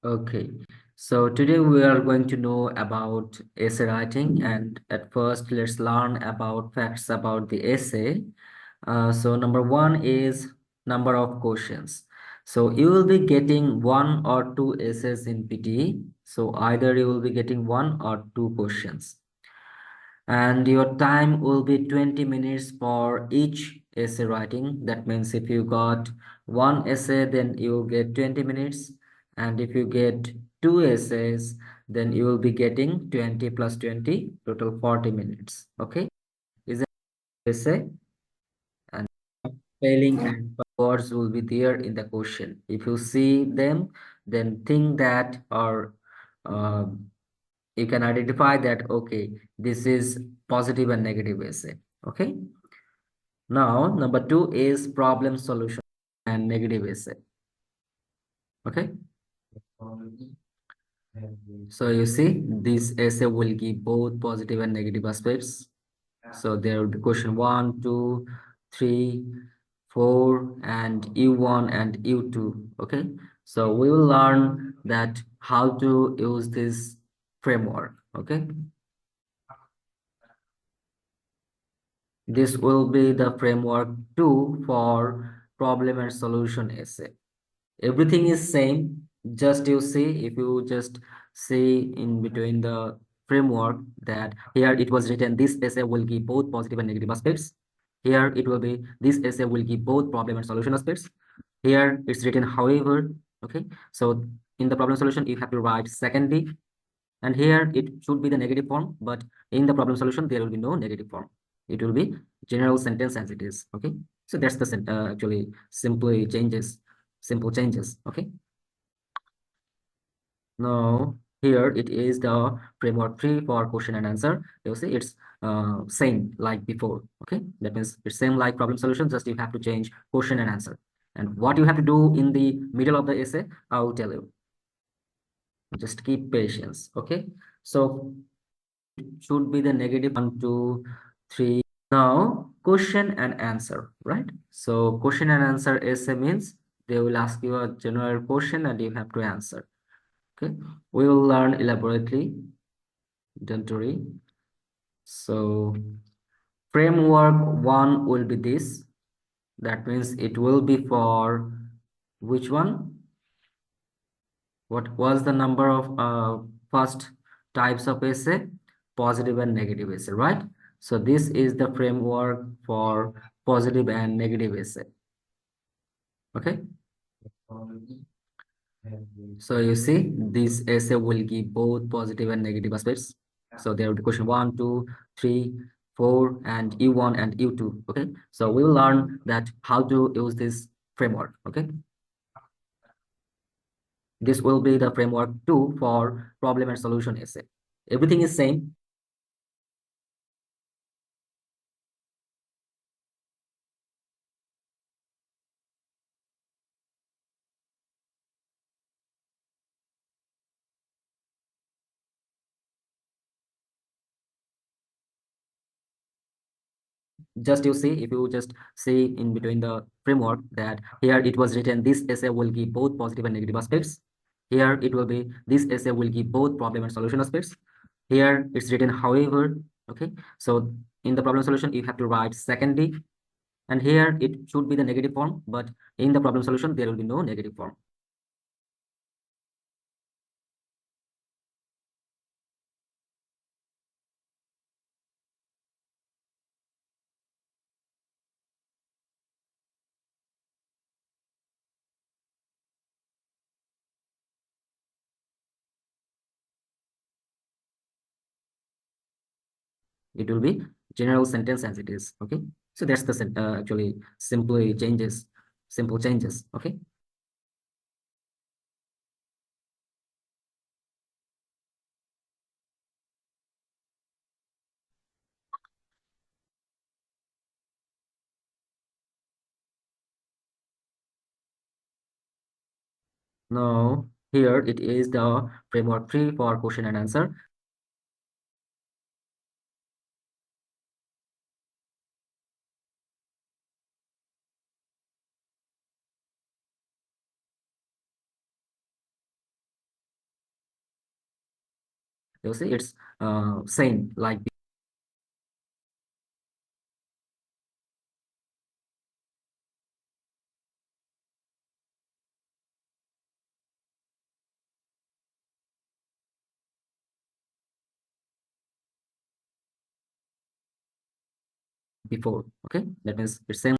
Okay, so today we are going to know about essay writing, and at first let's learn about facts about the essay. So number one is number of questions. So you will be getting one or two essays in PT. So either you will be getting one or two questions, and your time will be 20 minutes for each essay writing. That means if you got one essay, then you will get 20 minutes, and if you get two essays, then you will be getting 20 plus 20, total 40 minutes. Okay, is that essay? And spelling and words will be there in the question. If you see them, then think that, or uh, you can identify that, okay, this is positive and negative essay. Okay, now number two is problem solution and negative essay. Okay, so you see this essay will give both positive and negative aspects. So there will be question one, two, three, four, and U1 and U2. Okay, so we will learn that how to use this framework. Okay, this will be the framework two for problem and solution essay. Everything is same. Just you see, if you just see in between the framework, that here it was written this essay will give both positive and negative aspects. Here it will be this essay will give both problem and solution aspects. Here it's written however. Okay, so in the problem solution you have to write secondly, and here it should be the negative form, but in the problem solution there will be no negative form. It will be general sentence as it is. Okay, so that's the actually simply changes, simple changes. Okay, now here it is the framework 3 for question and answer. You see it's same like before. Okay, that means it's same like problem solution, just you have to change question and answer. And what you have to do in the middle of the essay, I'll tell you. Just keep patience. Okay, so should be the negative one, two, three. Now, question and answer, right? So, question and answer essay means they will ask you a general question and you have to answer. Okay, we will learn elaborately. Don't worry. So, framework one will be this. That means it will be for which one? What was the number of first types of essay? Positive and negative essay, right? So this is the framework for positive and negative essay. Okay. So you see, this essay will give both positive and negative aspects. So there will be question one, two, three, four, and U1 and U2. Okay. So we will learn that how to use this framework. Okay. This will be the framework two for problem and solution essay. Everything is same. Just you see, if you just see in between the framework, that here it was written this essay will give both positive and negative aspects. Here it will be this essay will give both problem and solution aspects. Here it's written however. Okay, so in the problem solution you have to write secondly, and here it should be the negative form, but in the problem solution there will be no negative form. It will be general sentence as it is. Okay, so that's the actually simply changes, simple changes. Okay, now here it is the framework 3 for question and answer. You see, it's same like before. Okay, that means it's same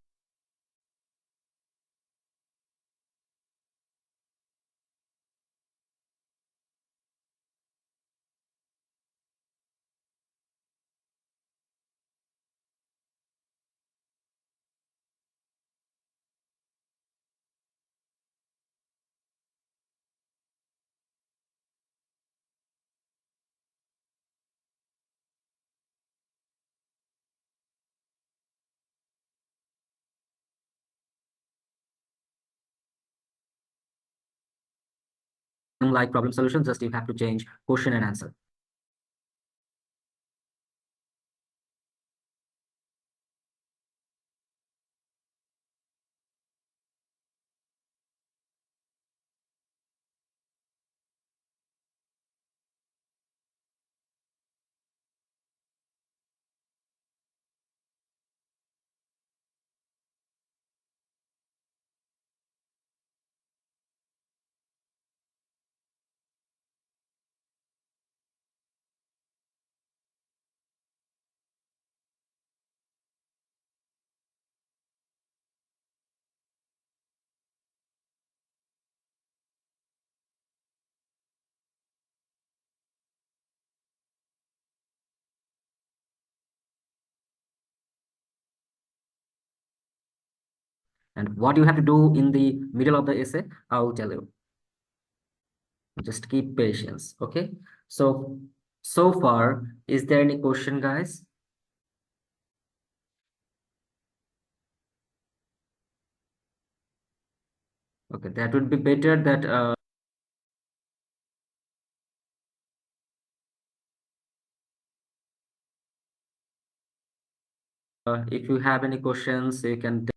like problem solution. Just you have to change question and answer. And what you have to do in the middle of the essay, I'll tell you. Just keep patience. Okay. So, so far, is there any question, guys? Okay, that would be better that if you have any questions, you can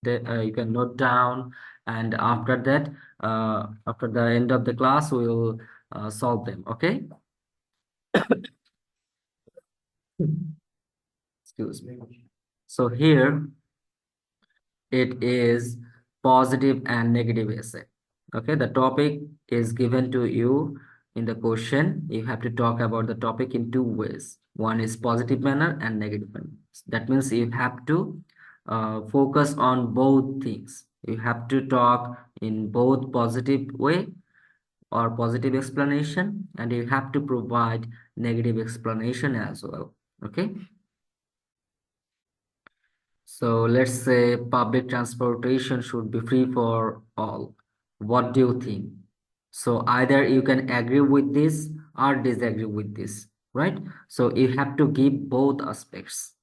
you can note down, and after that, after the end of the class, we will solve them. Okay. Excuse me. So here it is positive and negative essay. Okay, the topic is given to you in the question. You have to talk about the topic in two ways. One is positive manner and negative manner. That means you have to focus on both things. You have to talk in both positive way or positive explanation, and you have to provide negative explanation as well. Okay. So let's say public transportation should be free for all. What do you think? So either you can agree with this or disagree with this, right? So you have to give both aspects.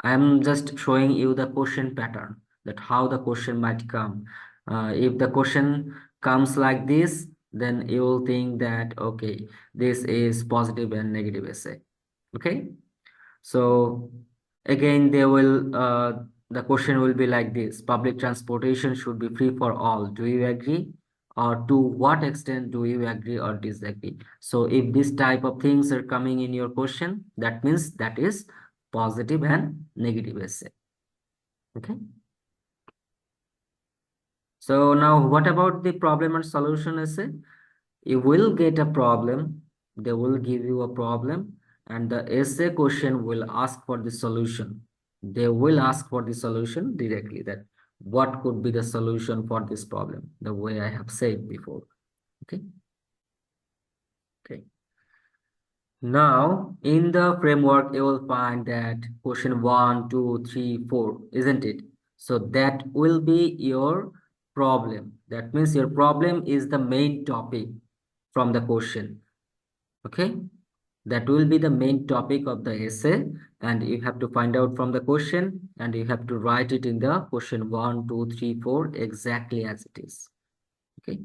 I'm just showing you the question pattern, that how the question might come. If the question comes like this, then you will think that, okay, this is positive and negative essay. Okay. So again, the question will be like this: public transportation should be free for all. Do you agree? Or to what extent do you agree or disagree? So if this type of things are coming in your question, that means that is positive and negative essay. Okay. So now what about the problem and solution essay? You will get a problem, they will give you a problem, and the essay question will ask for the solution. They will ask for the solution directly, that what could be the solution for this problem, the way I have said before. Okay. Okay. Now, in the framework, you will find that question 1, 2, 3, 4, isn't it? So that will be your problem. That means your problem is the main topic from the question. Okay. That will be the main topic of the essay, and you have to find out from the question, and you have to write it in the question 1, 2, 3, 4 exactly as it is. Okay.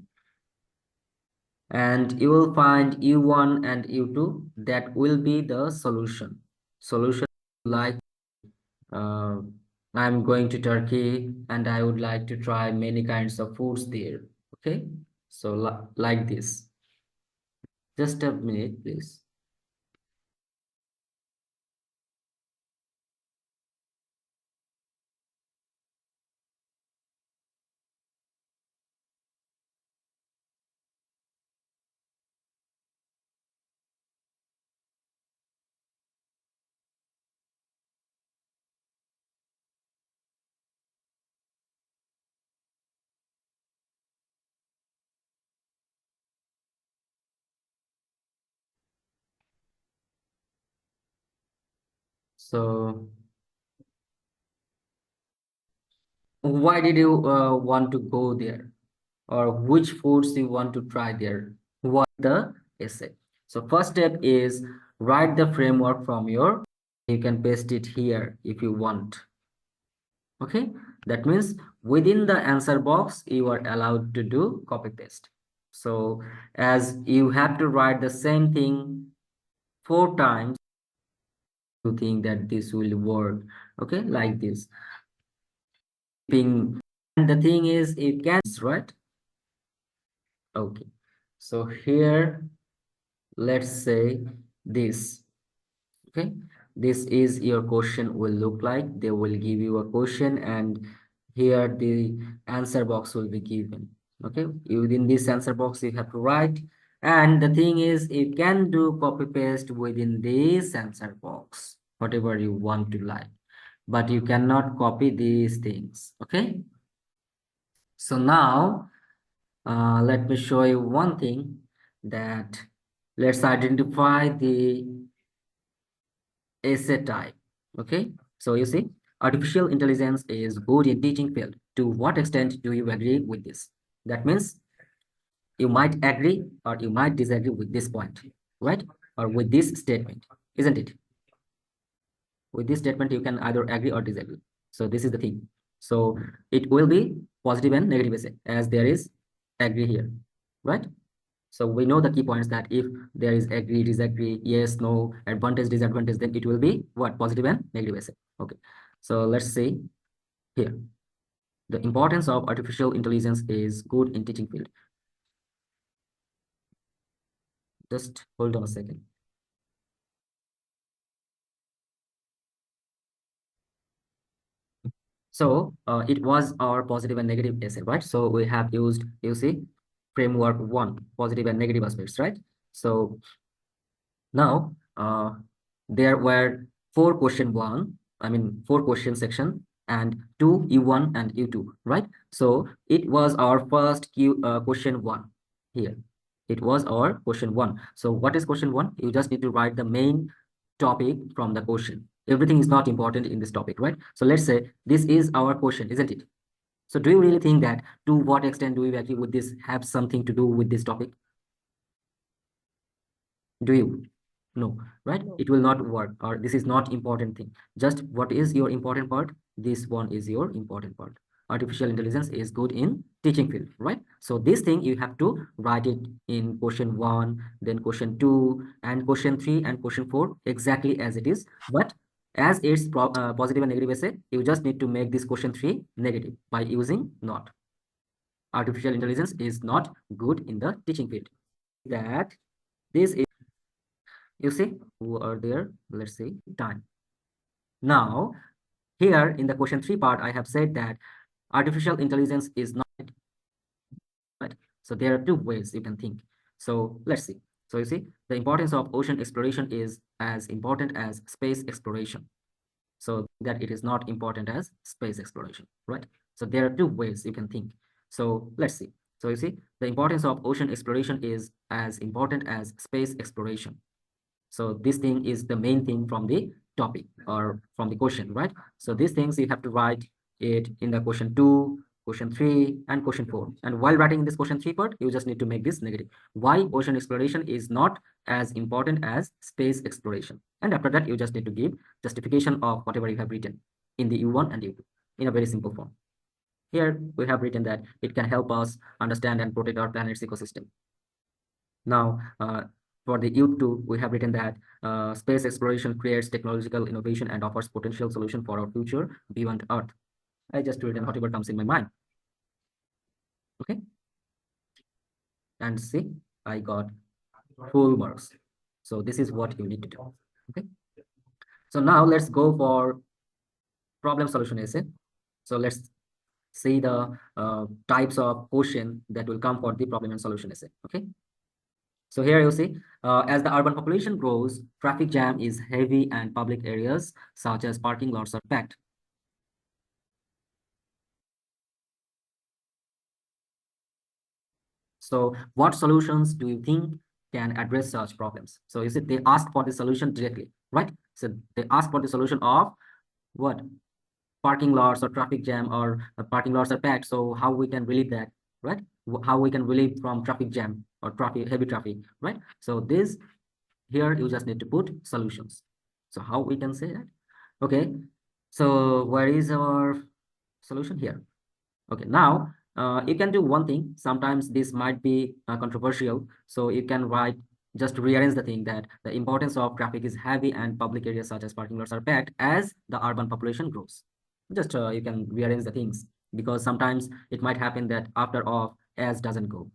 And you will find U1 and U2, that will be the solution. Solution like uh, I'm going to Turkey and I would like to try many kinds of foods there. Okay. So like this. Just a minute, please. So why did you want to go there, or which foods you want to try there? What the essay? So first step is write the framework from your, you can paste it here if you want. Okay, that means within the answer box you are allowed to do copy paste. So as you have to write the same thing 4 times, you think that this will work. Okay, like this. And the thing is, it can, right? Okay. So here, let's say this. Okay. This is your question will look like. They will give you a question, and here the answer box will be given. Okay. Within this answer box, you have to write. And the thing is, you can do copy paste within this answer box, whatever you want to like, but you cannot copy these things. Okay. So now, let me show you one thing, that let's identify the essay type. Okay, so you see, artificial intelligence is good in teaching field. To what extent do you agree with this? That means you might agree or you might disagree with this point, right? Or with this statement, isn't it? With this statement, you can either agree or disagree. So this is the thing. So it will be positive and negative essay, as there is agree here, right? So we know the key points, that if there is agree, disagree, yes, no, advantage, disadvantage, then it will be what? Positive and negative essay. Okay. So let's see here. The importance of artificial intelligence is good in teaching field. Just hold on a second. So it was our positive and negative essay, right? So we have used, you see, framework 1, positive and negative aspects, right? So now there were 4 question section, and two U1 and U2, right? So it was our first question one here. It was our question one. So what is question one? You just need to write the main topic from the question. Everything is not important in this topic, right? So let's say this is our question, isn't it? So do you really think that to what extent do you actually would this have something to do with this topic? Do you? No, right? No. It will not work, or this is not important thing. Just what is your important part? This one is your important part. Artificial intelligence is good in teaching field, right? So this thing you have to write it in question one, then question two, and question three, and question four exactly as it is. But as it's positive and negative essay, you just need to make this question three negative by using not. Artificial intelligence is not good in the teaching field. That this is, you see, who are there? Let's see, time. Now, here in the question three part, I have said that artificial intelligence is not right. So there are two ways you can think. So let's see. So you see, the importance of ocean exploration is as important as space exploration. So that it is not important as space exploration, right? So there are two ways you can think. So let's see. So you see, the importance of ocean exploration is as important as space exploration. So this thing is the main thing from the topic or from the question, right? So these things you have to write it in the question two, question three, and question four. And while writing this question three part, you just need to make this negative. Why ocean exploration is not as important as space exploration. And after that, you just need to give justification of whatever you have written in the U1 and U2 in a very simple form. Here we have written that it can help us understand and protect our planet's ecosystem. Now, for the U2, we have written that space exploration creates technological innovation and offers potential solution for our future beyond Earth. I just written whatever comes in my mind. Okay. And see, I got full marks. So this is what you need to do. Okay. So now let's go for problem solution essay. So let's see the types of question that will come for the problem and solution essay. Okay. So here you see, as the urban population grows, traffic jam is heavy and public areas such as parking lots are packed. So what solutions do you think can address such problems? So you see, they asked for the solution directly, right? So they asked for the solution of what? Parking lots or traffic jam or parking lots are packed. So how we can relieve that, right? How we can relieve from traffic jam or traffic, heavy traffic, right? So this here you just need to put solutions. So how we can say that? Okay, so where is our solution here? Okay, now you can do one thing. Sometimes this might be controversial. So you can write, just rearrange the thing that the importance of traffic is heavy and public areas such as parking lots are packed as the urban population grows. Just you can rearrange the things because sometimes it might happen that after of as doesn't go.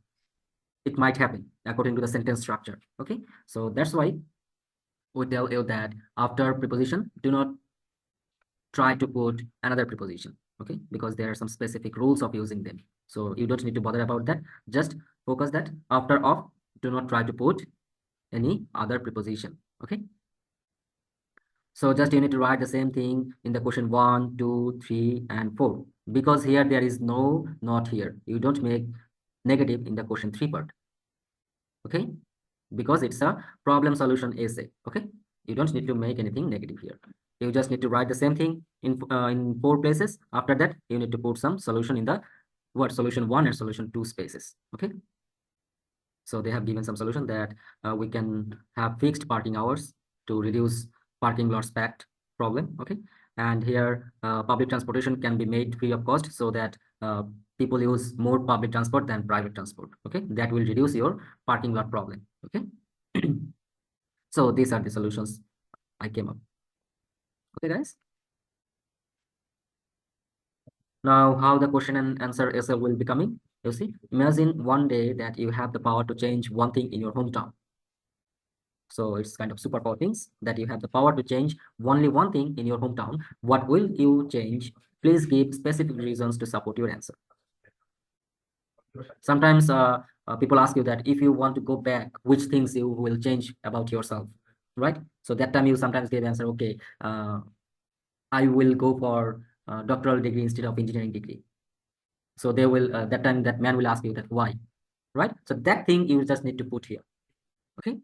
It might happen according to the sentence structure. Okay, so that's why we tell you that after preposition, do not try to put another preposition, okay? Because there are some specific rules of using them. So you don't need to bother about that. Just focus that after of, do not try to put any other preposition, okay? So just you need to write the same thing in the question one, two, three, and four. Because here there is no not here. You don't make negative in the question three part, okay? Because it's a problem solution essay, okay? You don't need to make anything negative here. You just need to write the same thing in four places. After that, you need to put some solution in the what solution one and solution two spaces, okay? So they have given some solution that we can have fixed parking hours to reduce parking lots packed problem, okay? And here public transportation can be made free of cost so that people use more public transport than private transport, okay? That will reduce your parking lot problem, okay? So these are the solutions I came up. Okay, guys. Now, how the question and answer essay will be coming. You see, imagine one day that you have the power to change one thing in your hometown. So it's kind of superpower things that you have the power to change only one thing in your hometown. What will you change? Please give specific reasons to support your answer. Sometimes people ask you that if you want to go back, which things you will change about yourself, right? So that time you sometimes give answer, okay, I will go for doctoral degree instead of engineering degree. So they will that time that man will ask you that why, right? So that thing you just need to put here. Okay.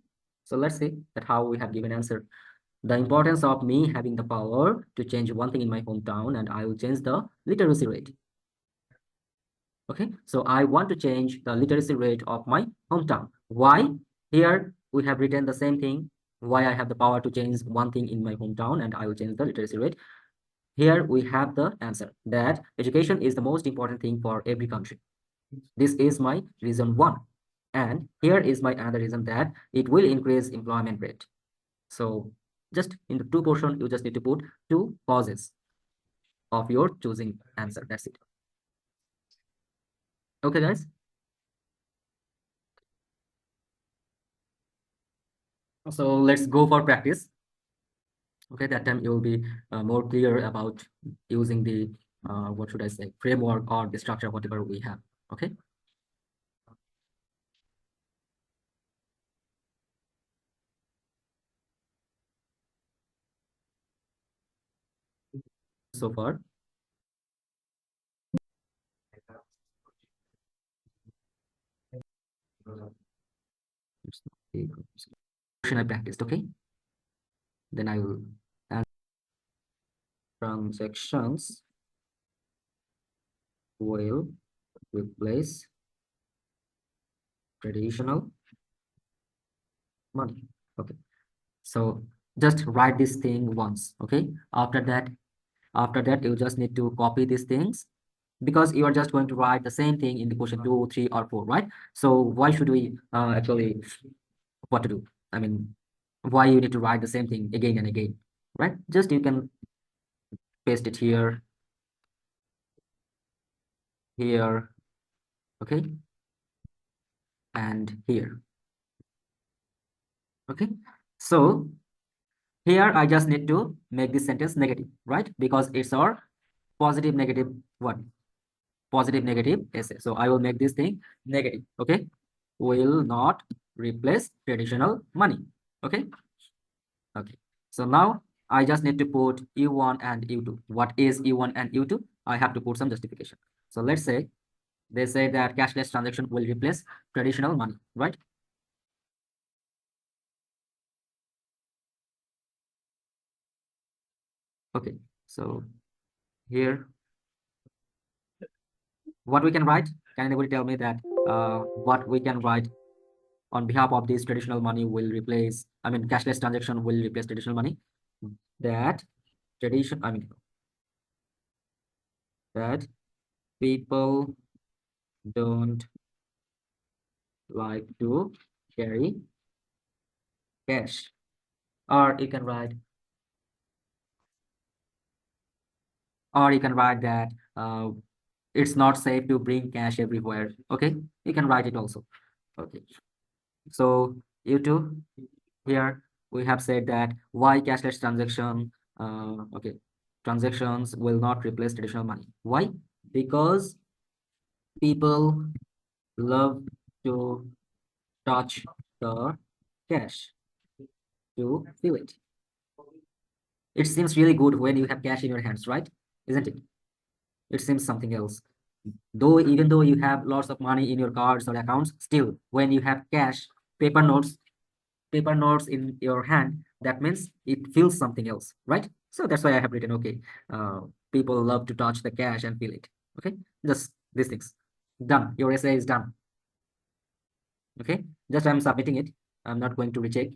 So let's see that how we have given answer. The importance of me having the power to change one thing in my hometown, and I will change the literacy rate. Okay, so I want to change the literacy rate of my hometown. Why? Here we have written the same thing. Why I have the power to change one thing in my hometown and I will change the literacy rate. Here we have the answer that education is the most important thing for every country. This is my reason one. And here is my another reason that it will increase employment rate. So just in the two portion, you just need to put two causes of your choosing answer. That's it. Okay, guys. So let's go for practice. Okay, that time you will be more clear about using the what should I say, framework or the structure, whatever we have. Okay, so far. Question I practiced. Okay, then I will add transactions will replace traditional money. Okay, so just write this thing once. Okay, after that you just need to copy these things because you are just going to write the same thing in the question 2, 3, or 4, right? So why should we actually what to do? I mean, why you need to write the same thing again and again, right? Just you can paste it here, here, okay, and here, okay. So here I just need to make this sentence negative, right? Because it's our positive negative one, positive negative essay. So I will make this thing negative, okay? Will not replace traditional money, okay? Okay. So now I just need to put U1 and U2. What is U1 and U2? I have to put some justification. So let's say they say that cashless transaction will replace traditional money, right? Okay. So here, what we can write? Can anybody tell me that what we can write on behalf of this traditional money will replace, I mean, cashless transaction will replace traditional money? That tradition, I mean, that people don't like to carry cash. Or you can write, or you can write that it's not safe to bring cash everywhere. Okay, you can write it also. Okay, so you too, here we have said that why cashless transaction, okay, transactions will not replace traditional money. Why? Because people love to touch the cash to feel it. It seems really good when you have cash in your hands, right? Isn't it? It seems something else. Though even though you have lots of money in your cards or accounts, still when you have cash, paper notes, paper notes in your hand, that means it feels something else, right? So that's why I have written, okay, uh, people love to touch the cash and feel it. Okay, just these things. Done. Your essay is done. Okay, just I'm submitting it. I'm not going to recheck.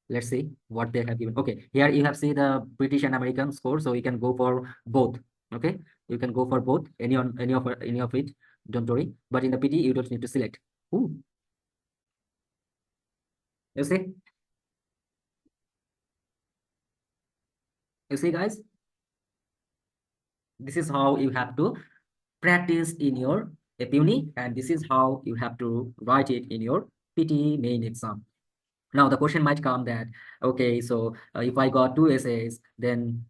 Let's see what they have given. Okay, here you have see the British and American score, so you can go for both. Okay, you can go for both, any of it, don't worry. But in the PT you don't need to select. Ooh, you see, guys, this is how you have to practice in your APUNI, and this is how you have to write it in your PT main exam. Now the question might come that, okay, so if I got two essays, then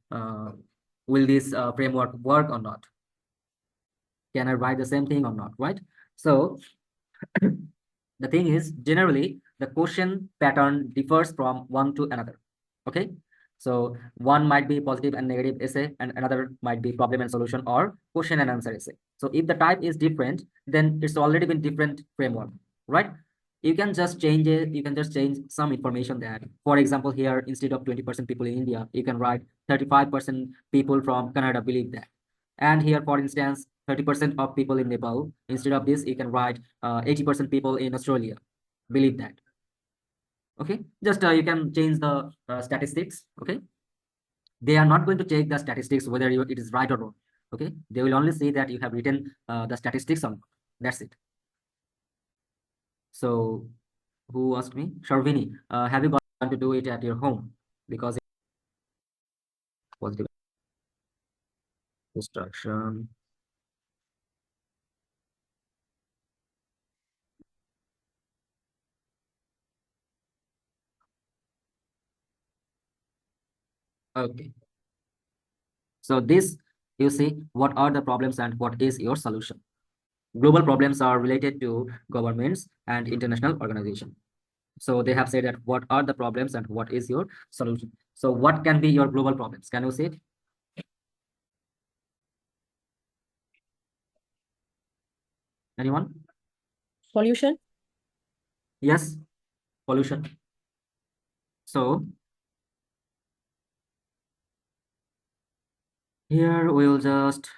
will this framework work or not? Can I write the same thing or not, right? So the thing is, generally, the question pattern differs from one to another. Okay, So one might be positive and negative essay, and another might be problem and solution or question and answer essay. So if the type is different, then it's already been different framework, right? You can just change it. You can just change some information that, for example, here instead of 20% people in India, you can write 35% people from Canada believe that. And here, for instance, 30% of people in Nepal. Instead of this, you can write 80% people in Australia believe that. Okay, just you can change the statistics. Okay, they are not going to check the statistics whether it is right or wrong. Okay, they will only see that you have written the statistics on. That's it. So who asked me? Sharvini, have you gone to do it at your home? Because it was the instruction. Okay. So this, you see, what are the problems and what is your solution? Global problems are related to governments and international organizations. So they have said that what are the problems and what is your solution. So what can be your global problems? Can you say it? Anyone? Pollution. Yes, pollution. So here we'll just,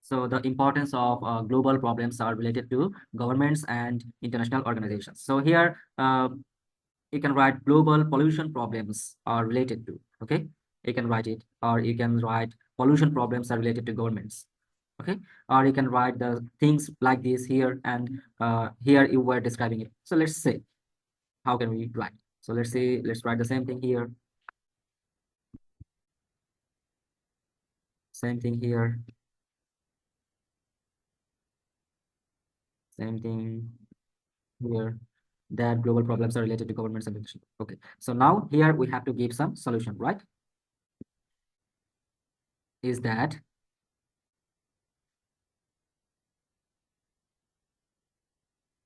so the importance of global problems are related to governments and international organizations. So here you can write global pollution problems are related to, okay? You can write it, or you can write pollution problems are related to governments, okay? Or you can write the things like this here, and here you were describing it. So let's say, how can we write? So let's say, let's write the same thing here, same thing here, same thing here, that global problems are related to governments and leadership. Okay, so now here we have to give some solution, right? Is that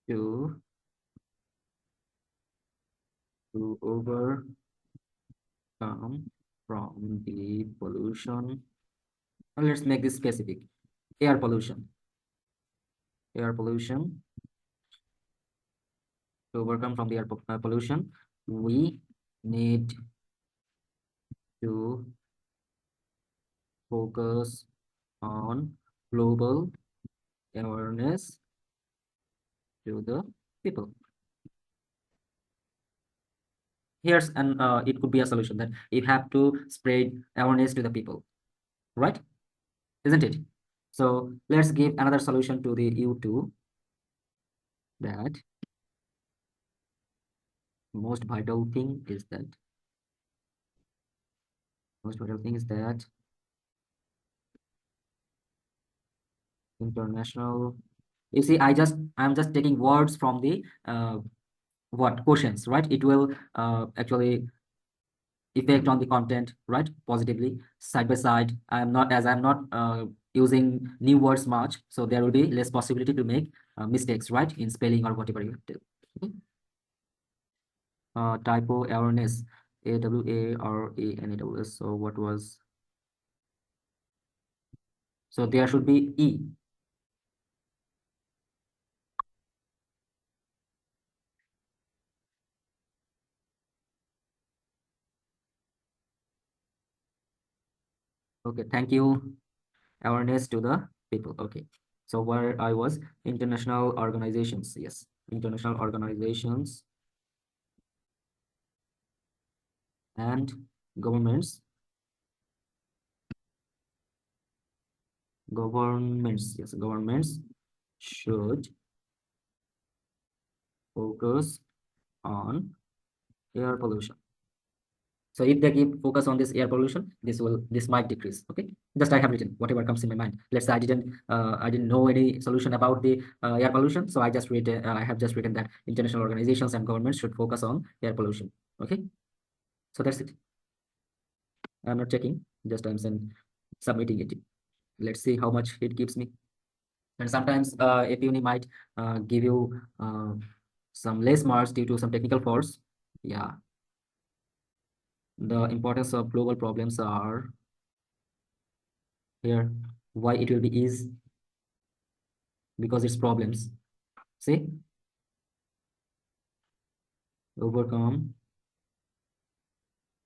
to overcome from the pollution. Let's make this specific. Air pollution. Air pollution. To overcome from the pollution, we need to focus on global awareness to the people. Here's an it could be a solution that you have to spread awareness to the people, right? Isn't it? So let's give another solution to the U2, that most vital thing is that most vital thing is that international, you see, I'm just taking words from the what questions, right? It will actually effect on the content, right, positively. Side by side, I'm not using new words much, so there will be less possibility to make mistakes, right, in spelling or whatever you have to. Okay. Typo awareness, AWARENAWS. So what was, so there should be E. Okay, thank you. Awareness to the people. Okay, so where I was, international organizations. Yes, international organizations and governments. Governments, yes, governments should focus on air pollution. So if they keep focus on this air pollution, this might decrease. Okay, just I have written whatever comes in my mind. Let's say I didn't know any solution about the air pollution, so I have just written that international organizations and governments should focus on air pollution. Okay, so that's it. I'm not checking, just I'm saying, submitting it. Let's see how much it gives me. And sometimes if uni might give you some less marks due to some technical faults. Yeah, the importance of global problems are here. Why it will be is because it's problems. See, overcome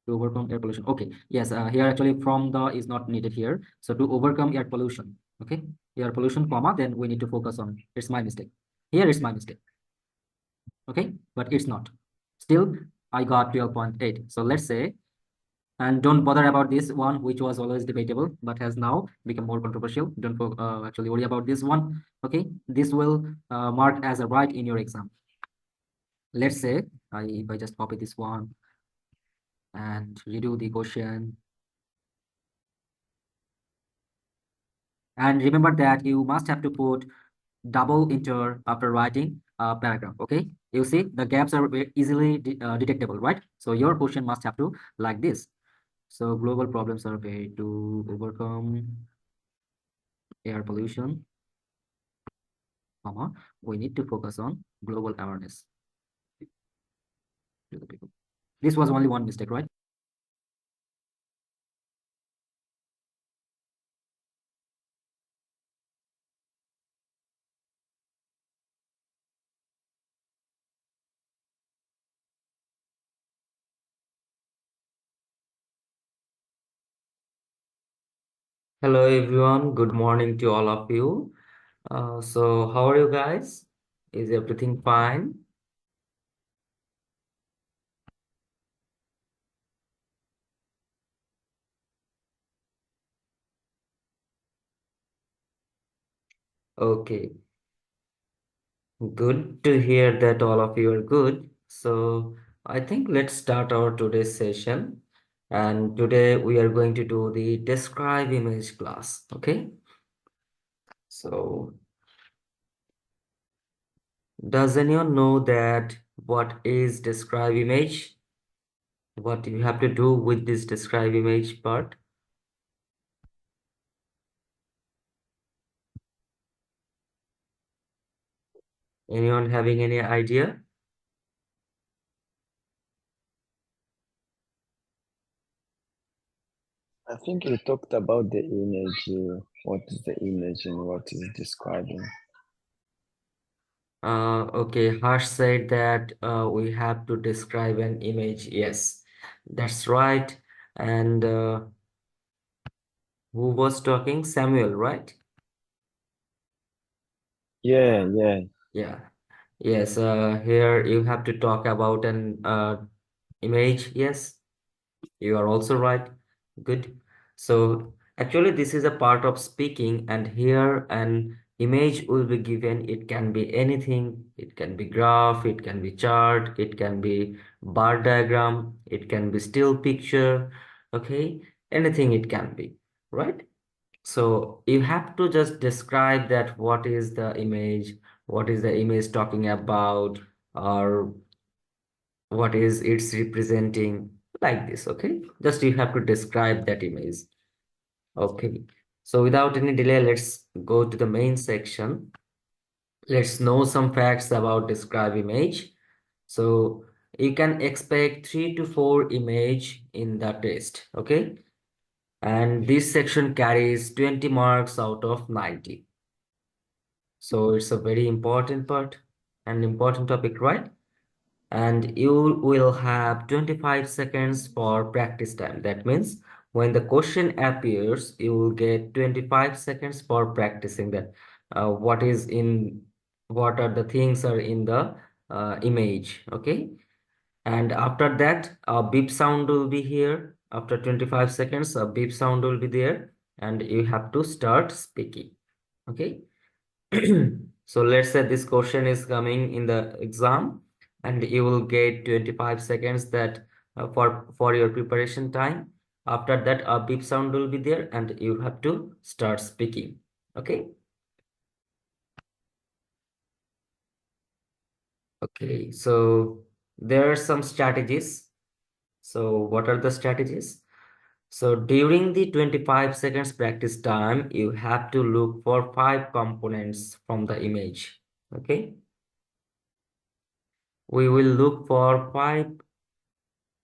to overcome air pollution. Okay, yes, here actually from the is not needed here. So to overcome air pollution, okay, air pollution, comma, then we need to focus on. It's my mistake. Here it's my mistake. Okay, but it's not. Still, I got 12.8. So let's say, and don't bother about this one, which was always debatable, but has now become more controversial. Don't actually worry about this one. Okay, this will mark as a right in your exam. Let's say, if I just copy this one and redo the question. And remember that you must have to put double enter after writing a paragraph. Okay, you see the gaps are very easily detectable, right? So your question must have to like this. So global problem survey to overcome air pollution, comma, we need to focus on global awareness to the people. This was only one mistake, right? Hello everyone, good morning to all of you. So how are you guys? Is everything fine? Okay, good to hear that all of you are good. So I think let's start our today's session. And today we are going to do the describe image class. Okay. So does anyone know that what is describe image? What you have to do with this describe image part? Anyone having any idea? I think you talked about the image. What is the image and what is describing? Okay, Harsh said that we have to describe an image. Yes, that's right. And who was talking? Samuel, right? Yeah, yeah. Yeah. Yes, here you have to talk about an image. Yes. You are also right. Good. So actually, this is a part of speaking, and here an image will be given. It can be anything. It can be graph, it can be chart, it can be bar diagram, it can be still picture. Okay, anything it can be, right? So you have to just describe that what is the image, what is the image talking about, or what is it's representing, like this. Okay, just you have to describe that image. Okay, so without any delay, let's go to the main section. Let's know some facts about describe image. So you can expect 3 to 4 image in the test. Okay, and this section carries 20 marks out of 90. So it's a very important part and important topic, right? And you will have 25 seconds for practice time. That means when the question appears, you will get 25 seconds for practicing that. What is in, what are the things are in the image, okay? And after that, a beep sound will be here. After 25 seconds, a beep sound will be there, and you have to start speaking, okay? So let's say this question is coming in the exam and you will get 25 seconds that for your preparation time. After that, a beep sound will be there and you have to start speaking. Okay. Okay. So there are some strategies. So what are the strategies? So during the 25 seconds practice time, you have to look for 5 components from the image. Okay. We will look for 5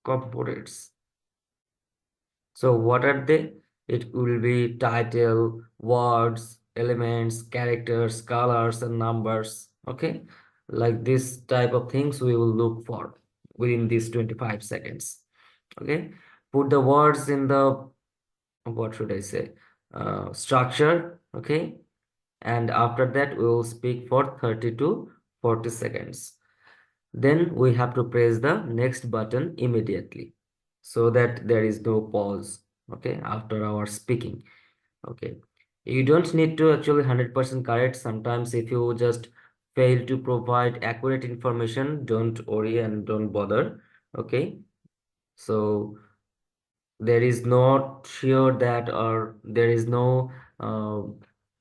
components. So what are they? It will be title, words, elements, characters, colors, and numbers. Okay. Like this type of things we will look for within these 25 seconds. Okay. Put the words in the, what should I say? Structure. Okay. And after that, we will speak for 30 to 40 seconds. Then we have to press the next button immediately so that there is no pause, okay, after our speaking. Okay. You don't need to actually 100% correct. Sometimes if you just fail to provide accurate information, don't worry and don't bother. Okay. So there is not sure that, or there is no uh,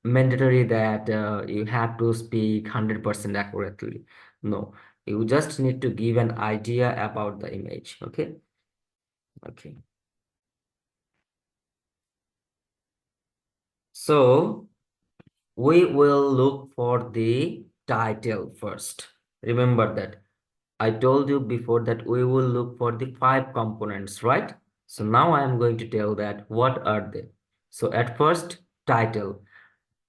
mandatory that you have to speak 100% accurately. No, you just need to give an idea about the image. Okay. Okay. So we will look for the title first. Remember that I told you before that we will look for the 5 components, right? So now I am going to tell that what are they. So at first, title.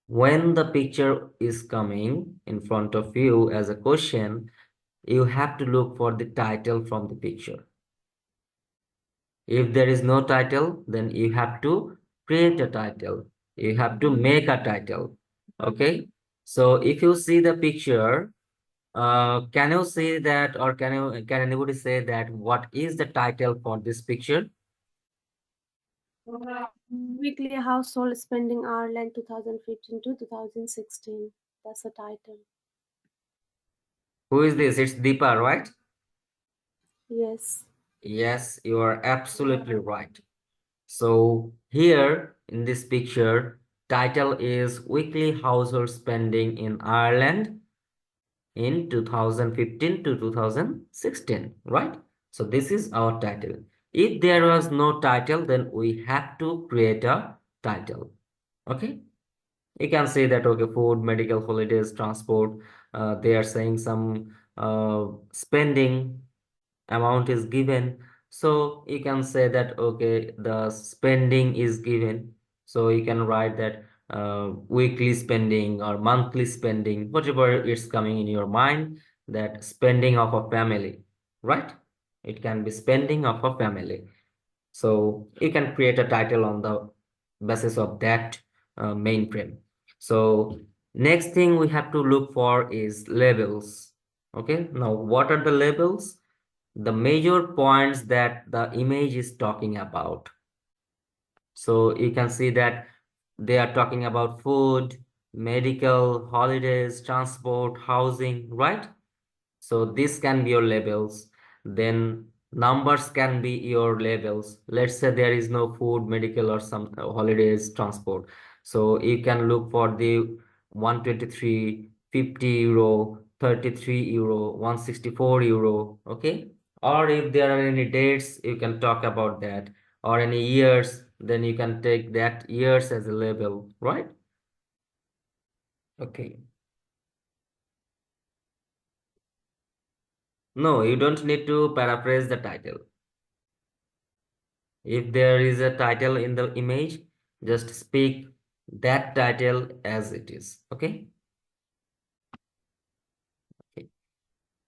When the picture is coming in front of you as a question, you have to look for the title from the picture. If there is no title, then you have to create a title. You have to make a title. Okay. So if you see the picture, can you say that, or can anybody say that what is the title for this picture? Weekly household spending Ireland 2015 to 2016. That's the title. Who is this? It's Deepa, right? Yes. Yes, you are absolutely right. So here in this picture, title is Weekly Household Spending in Ireland in 2015 to 2016, right? So this is our title. If there was no title, then we have to create a title. Okay. You can say that, okay, food, medical, holidays, transport, they are saying some spending amount is given, so you can say that, okay, the spending is given, so you can write that weekly spending or monthly spending, whatever it's coming in your mind, that spending of a family, right? It can be spending of a family. So you can create a title on the basis of that main frame. So next thing we have to look for is labels. Okay, now what are the labels? The major points that the image is talking about. So you can see that they are talking about food, medical, holidays, transport, housing, right? So this can be your labels. Then numbers can be your labels. Let's say there is no food, medical, or some holidays, transport. So you can look for the 123, 50 euro, 33 euro, 164 euro. Okay. Or if there are any dates, you can talk about that. Or any years, then you can take that years as a label, right? Okay. No, you don't need to paraphrase the title. If there is a title in the image, just speak that title as it is. Okay. Okay.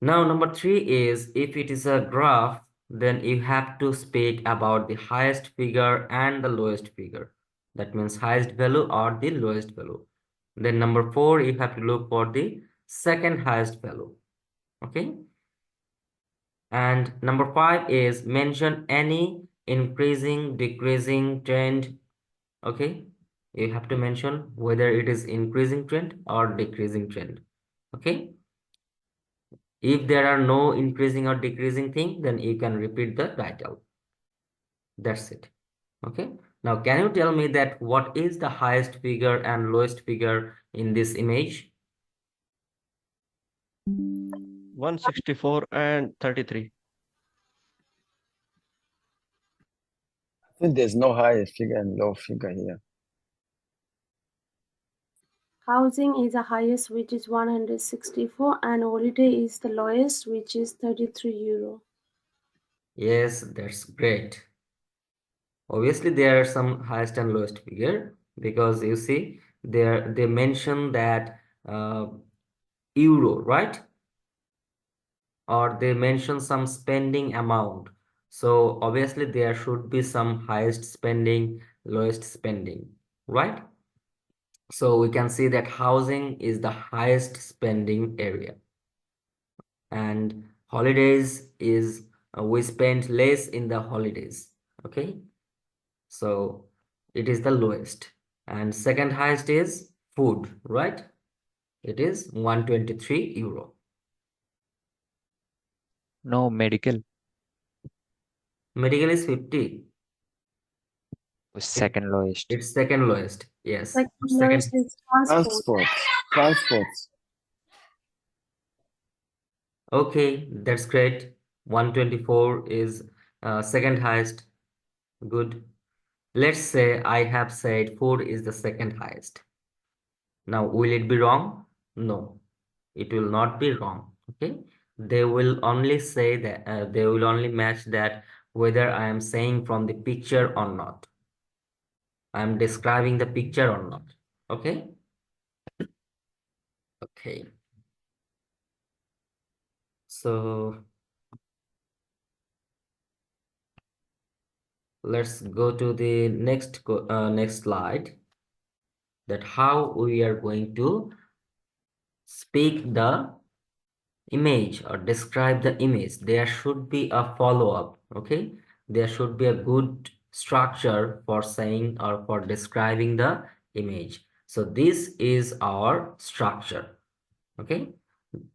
Now, number 3 is if it is a graph, then you have to speak about the highest figure and the lowest figure. That means highest value or the lowest value. Then number 4, you have to look for the second highest value. Okay. And number 5 is mention any increasing, decreasing trend. Okay, you have to mention whether it is increasing trend or decreasing trend. Okay, if there are no increasing or decreasing thing, then you can repeat the title. That's it. Okay, now can you tell me that what is the highest figure and lowest figure in this image? 164 and 33. think there's no high figure and low figure here. Housing is the highest, which is 164, and holiday is the lowest, which is 33 euro. Yes, that's great. Obviously, there are some highest and lowest figure because you see there they mention that euro, right? Or they mention some spending amount. So obviously there should be some highest spending, lowest spending, right? So we can see that housing is the highest spending area, and holidays is we spend less in the holidays. Okay, so it is the lowest, and second highest is food, right? It is 123 euro. No, medical Medical is 50. was It, second lowest. it's second lowest. Yes. Second lowest Second. is transport. Transport. Okay, that's great. 124 is second highest. Good. Let's say I have said food is the second highest. Now, will it be wrong? No, it will not be wrong. Okay. They will only say that they will only match that whether I am saying from the picture or not. I am describing the picture or not. Okay. Okay. So let's go to the next slide, that how we are going to speak the image or describe the image. There should be a follow-up. Okay, there should be a good structure for saying or for describing the image. So this is our structure. Okay,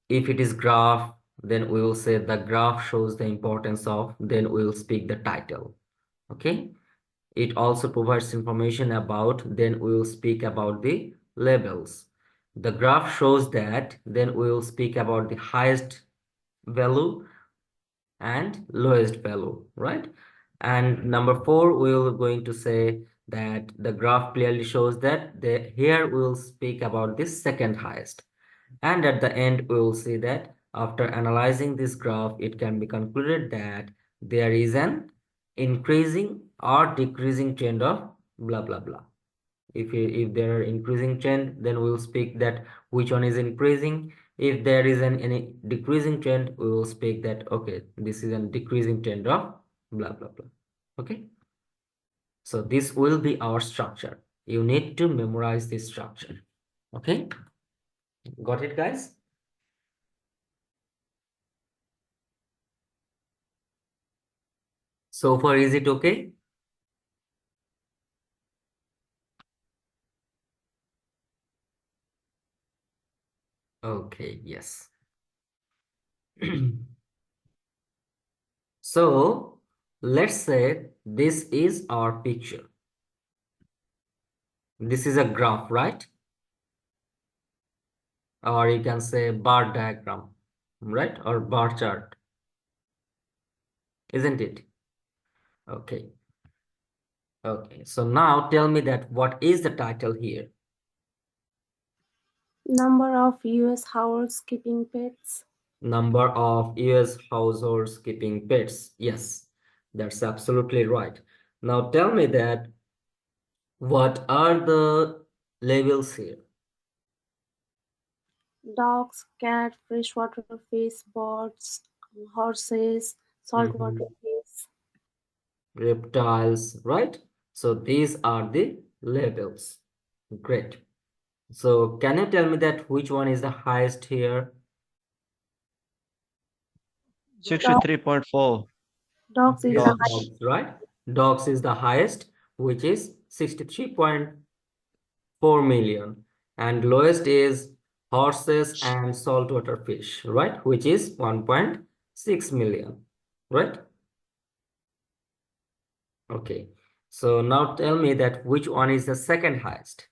if it is graph, then we will say the graph shows the importance of, then we will speak the title. Okay, it also provides information about, then we will speak about the labels. The graph shows that, then we will speak about the highest value and lowest value, right? And number 4, we will going to say that the graph clearly shows that here we will speak about the second highest. And at the end, we will see that after analyzing this graph, it can be concluded that there is an increasing or decreasing trend of blah, blah, blah. If there are increasing trend, then we will speak that which one is increasing. If there is any decreasing trend, we will speak that, okay, this is a decreasing trend of blah, blah, blah. Okay. So this will be our structure. You need to memorize this structure. Okay. Got it, guys? So far, is it okay? Okay, yes. So let's say this is our picture. This is a graph, right? Or you can say bar diagram, right? Or bar chart, isn't it? Okay. Okay. So now tell me that what is the title here? Number of US housekeeping pets. Number of US households keeping pets. Yes, that's absolutely right. Now tell me that what are the labels here? Dogs, cat, freshwater fish, birds, horses, saltwater Mhm. fish. Reptiles, right? So these are the labels. Great. So can you tell me that which one is the highest here? 63.4. Dogs is Yes, the Dogs. dogs, right? Dogs is the highest, which is 63.4 million. And lowest is horses and saltwater fish, right? Which is 1.6 million, right? Okay. So now tell me that which one is the second highest?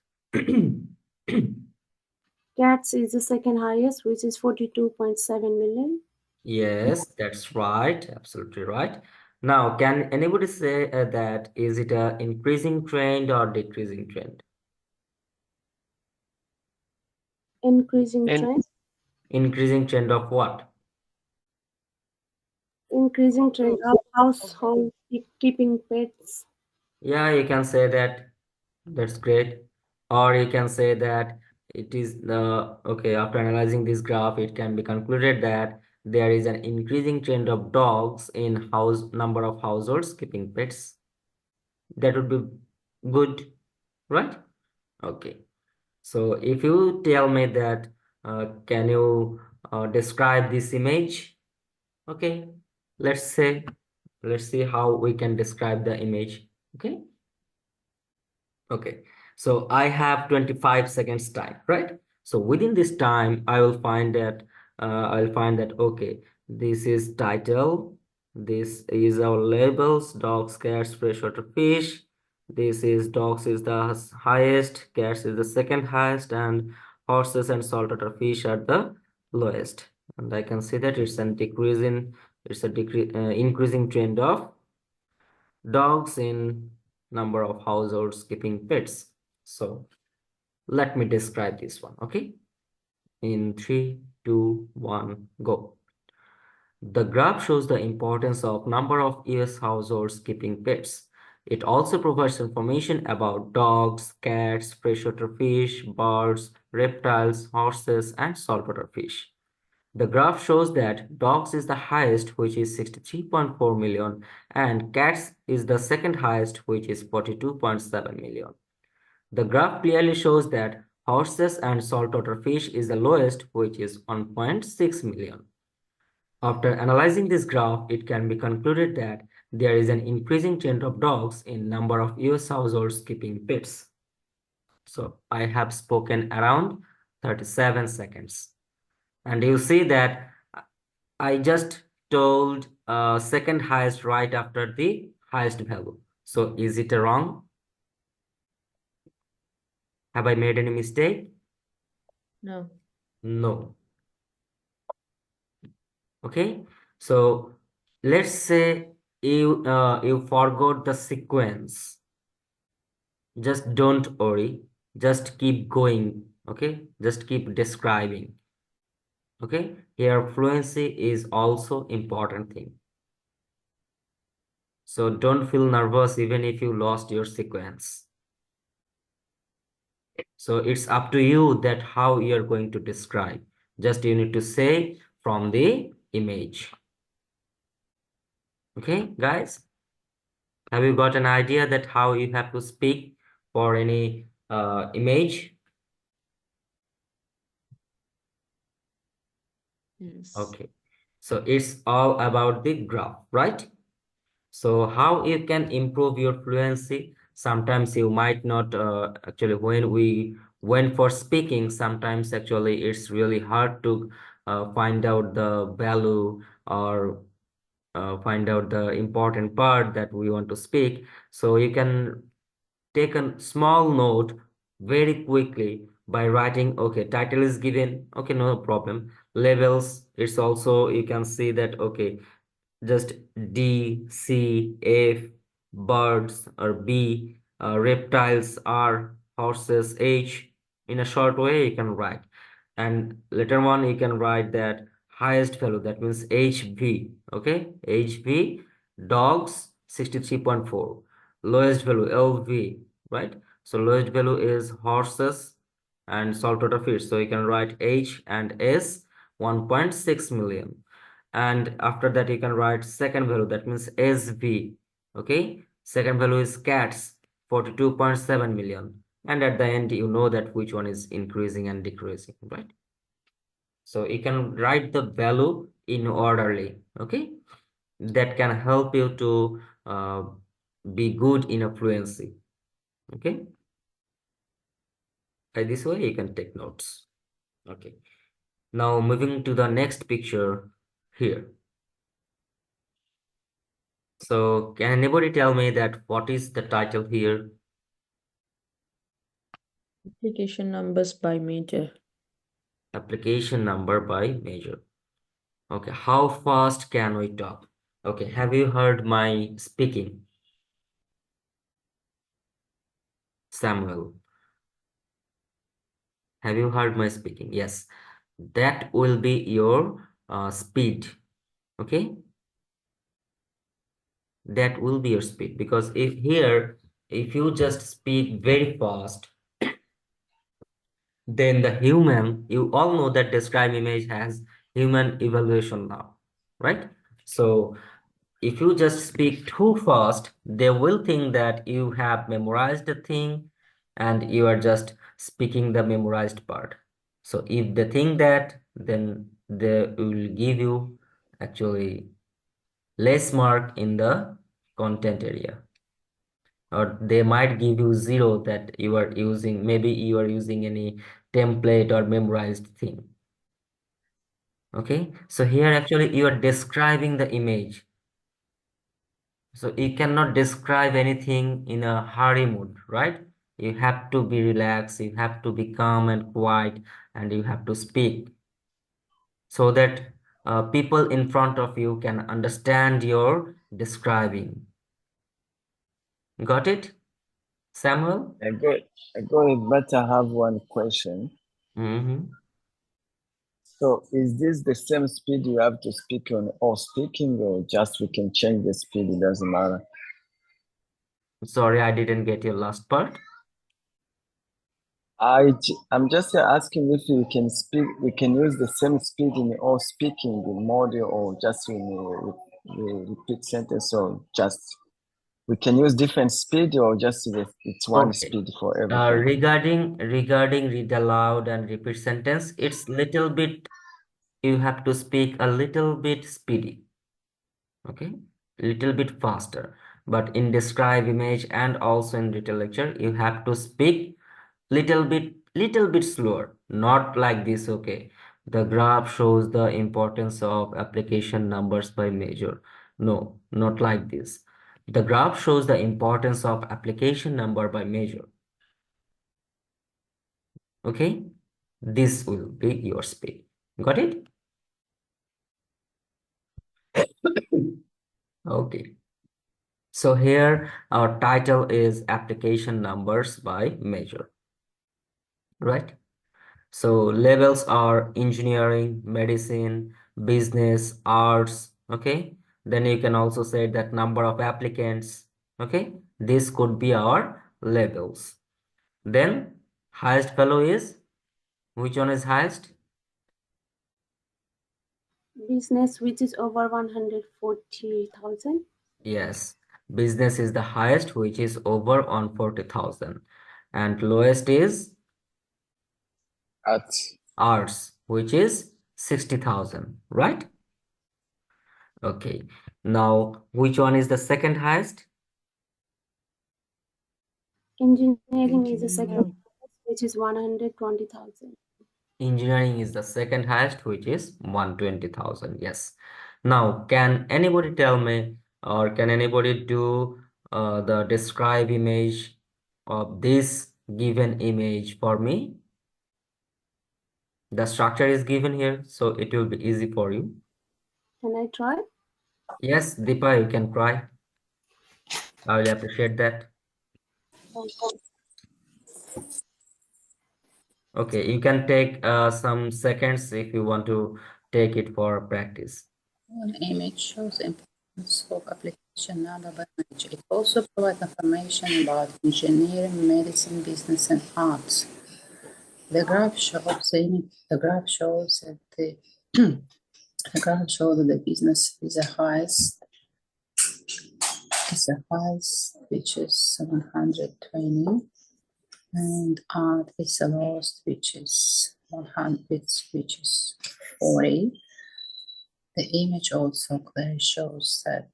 cats is the second highest, which is 42.7 million. Yes, that's right. Absolutely right. Now, can anybody say that is it a increasing trend or decreasing trend? Increasing In trend. Increasing trend of what? Increasing trend of household keeping pets. Yeah, you can say that. That's great. Or you can say that it is the, okay, after analyzing this graph, it can be concluded that there is an increasing trend of dogs in number of households keeping pets. That would be good, right? Okay. So if you tell me that, can you describe this image? Okay, let's say, let's see how we can describe the image. Okay. Okay, so I have 25 seconds time, right? So within this time, I'll find that, okay, this is title, this is our labels, dogs, cats, freshwater fish. This is dogs is the highest, cats is the second highest, and horses and saltwater fish are the lowest. And I can see that it's a increasing trend of dogs in number of households keeping pets. So let me describe this one, okay? In 3, 2, 1, go. The graph shows the importance of number of US households keeping pets. It also provides information about dogs, cats, freshwater fish, birds, reptiles, horses, and saltwater fish. The graph shows that dogs is the highest, which is 63.4 million, and cats is the second highest, which is 42.7 million. The graph clearly shows that horses and saltwater fish is the lowest, which is 1.6 million. After analyzing this graph, it can be concluded that there is an increasing trend of dogs in number of US households keeping pets. So I have spoken around 37 seconds. And you see that I just told second highest right after the highest value. So is it wrong? Have I made any mistake? No. No. Okay. So let's say you forgot the sequence. Just don't worry. Just keep going. Okay. Just keep describing. Okay. Here fluency is also important thing. So don't feel nervous even if you lost your sequence. So it's up to you that how you're going to describe. Just you need to say from the image. Okay, guys? Have you got an idea that how you have to speak for any image? Yes. Okay. So it's all about the graph, right? So how you can improve your fluency? Sometimes you might not actually when we went for speaking, sometimes actually it's really hard to find out the value or find out the important part that we want to speak. So you can take a small note very quickly by writing, okay, title is given, okay, no problem. Labels, it's also, you can see that, okay, just D, C, F, birds, or B, reptiles, R, horses, H. In a short way, you can write. And later on, you can write that highest value, that means HV, okay? HV, dogs, 63.4. Lowest value, LV, right? So lowest value is horses and saltwater fish. So you can write H and S, 1.6 million. And after that you can write second value, that means SV. Okay, second value is cats, 42.7 million. And at the end you know that which one is increasing and decreasing, right? So you can write the value in orderly. Okay, that can help you to be good in a fluency. Okay, by this way you can take notes. Okay, now moving to the next picture here. So can anybody tell me that what is the title here? Application numbers by major. Application number by major. Okay, how fast can we talk? Okay, have you heard my speaking, Samuel? Have you heard my speaking? Yes, that will be your speed. Okay, that will be your speed, because if you just speak very fast, then the human, you all know that describe image has human evaluation now, right? So if you just speak too fast, they will think that you have memorized the thing and you are just speaking the memorized part. So if they think that, then they will give you actually less mark in the content area, or they might give you 0 that you are using, maybe you are using any template or memorized thing. Okay, so here actually you are describing the image. So you cannot describe anything in a hurry mood, right? You have to be relaxed, you have to be calm and quiet, and you have to speak so that people in front of you can understand your describing. Got it, Samuel? I got it, but I have one question. Mm-hmm. So is this the same speed you have to speak on or speaking, or just we can change the speed, it doesn't matter? Sorry, I didn't get your last part. I'm just asking if we can speak, we can use the same speed in all speaking mode, or just in repeat sentence, or just we can use different speed, or just it's one Okay. speed for everything. Regarding read aloud and repeat sentence, it's little bit, you have to speak a little bit speedy. Okay, little bit faster. But in describe image and also in detail lecture, you have to speak little bit slower, not like this. Okay, the graph shows the importance of application numbers by measure. No, not like this. The graph shows the importance of application number by measure. Okay, this will be your speed. Got it? Okay. So here our title is application numbers by measure, right? So labels are engineering, medicine, business, arts, okay? Then you can also say that number of applicants, okay? This could be our labels. Then highest fellow is, which one is highest? Business, which is over 140,000. Yes, business is the highest, which is over on 40,000. And lowest is At arts, which is 60,000, right? Okay. Now, which one is the second highest? Engineering is the second, which is 120,000. Engineering is the second highest, which is 120,000. Yes. Now, can anybody tell me, or can anybody do the describe image of this given image for me? The structure is given here, so it will be easy for you. Can I try? Yes, Deepa, you can try. I will appreciate that. Okay, you can take some seconds if you want to take it for practice. One image shows the importance of application number by image. It also provides information about engineering, medicine, business, and arts. The graph shows that the graph shows that the business is the highest, which is 720, and art is the lowest, which is 100, which is 40. The image also clearly shows that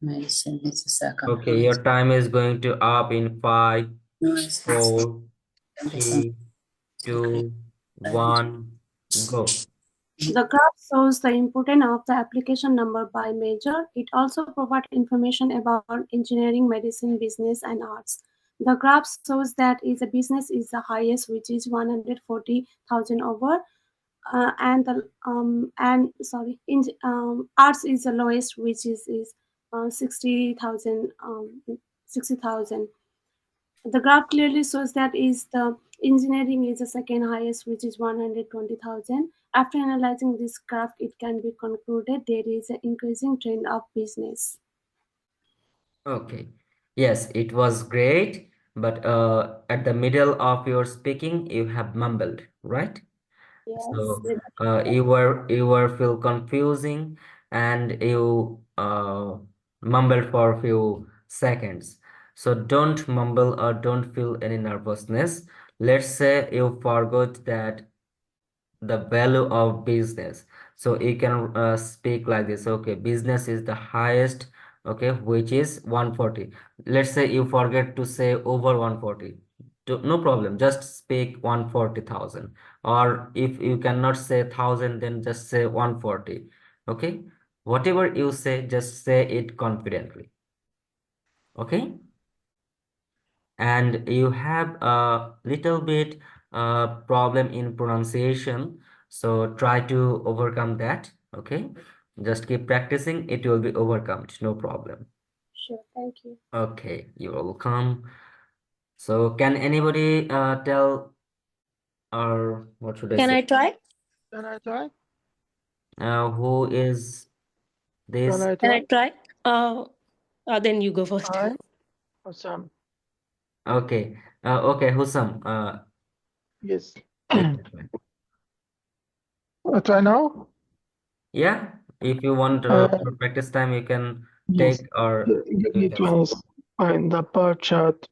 medicine is the second Okay, highest. your time is going to up in 5, Noise 4, is 3, 2, 1, go. The graph shows the importance of the application number by major. It also provides information about engineering, medicine, business, and arts. The graph shows that is a business is the highest, which is 140,000 over arts is the lowest, which is 60,000. 60,000. The graph clearly shows that is the engineering is the second highest, which is 120,000. After analyzing this graph, it can be concluded there is an increasing trend of business. Okay. Yes, it was great, but at the middle of your speaking, you have mumbled, right? Yes. So you were feel confusing and you mumbled for a few seconds. So don't mumble or don't feel any nervousness. Let's say you forgot that the value of business, so you can speak like this. Okay, business is the highest, okay, which is 140. Let's say you forget to say over 140, no problem, just speak 140,000. Or if you cannot say 1,000, then just say 140. Okay, whatever you say, just say it confidently. Okay, and you have a little bit problem in pronunciation, so try to overcome that. Okay, just keep practicing, it will be overcome, no problem. Sure. Thank you. Okay, you're welcome. So can anybody tell, or what should I Can say, I try? Can I try? who is Can this? I Can I try? try? Then you go first. Hi, Sam. Okay, okay, Husam, Yes. you I can try. try now. Yeah, if you want Uh, for practice time, you can take, yes. or Give you me can say. 20. Fine. The bar chart.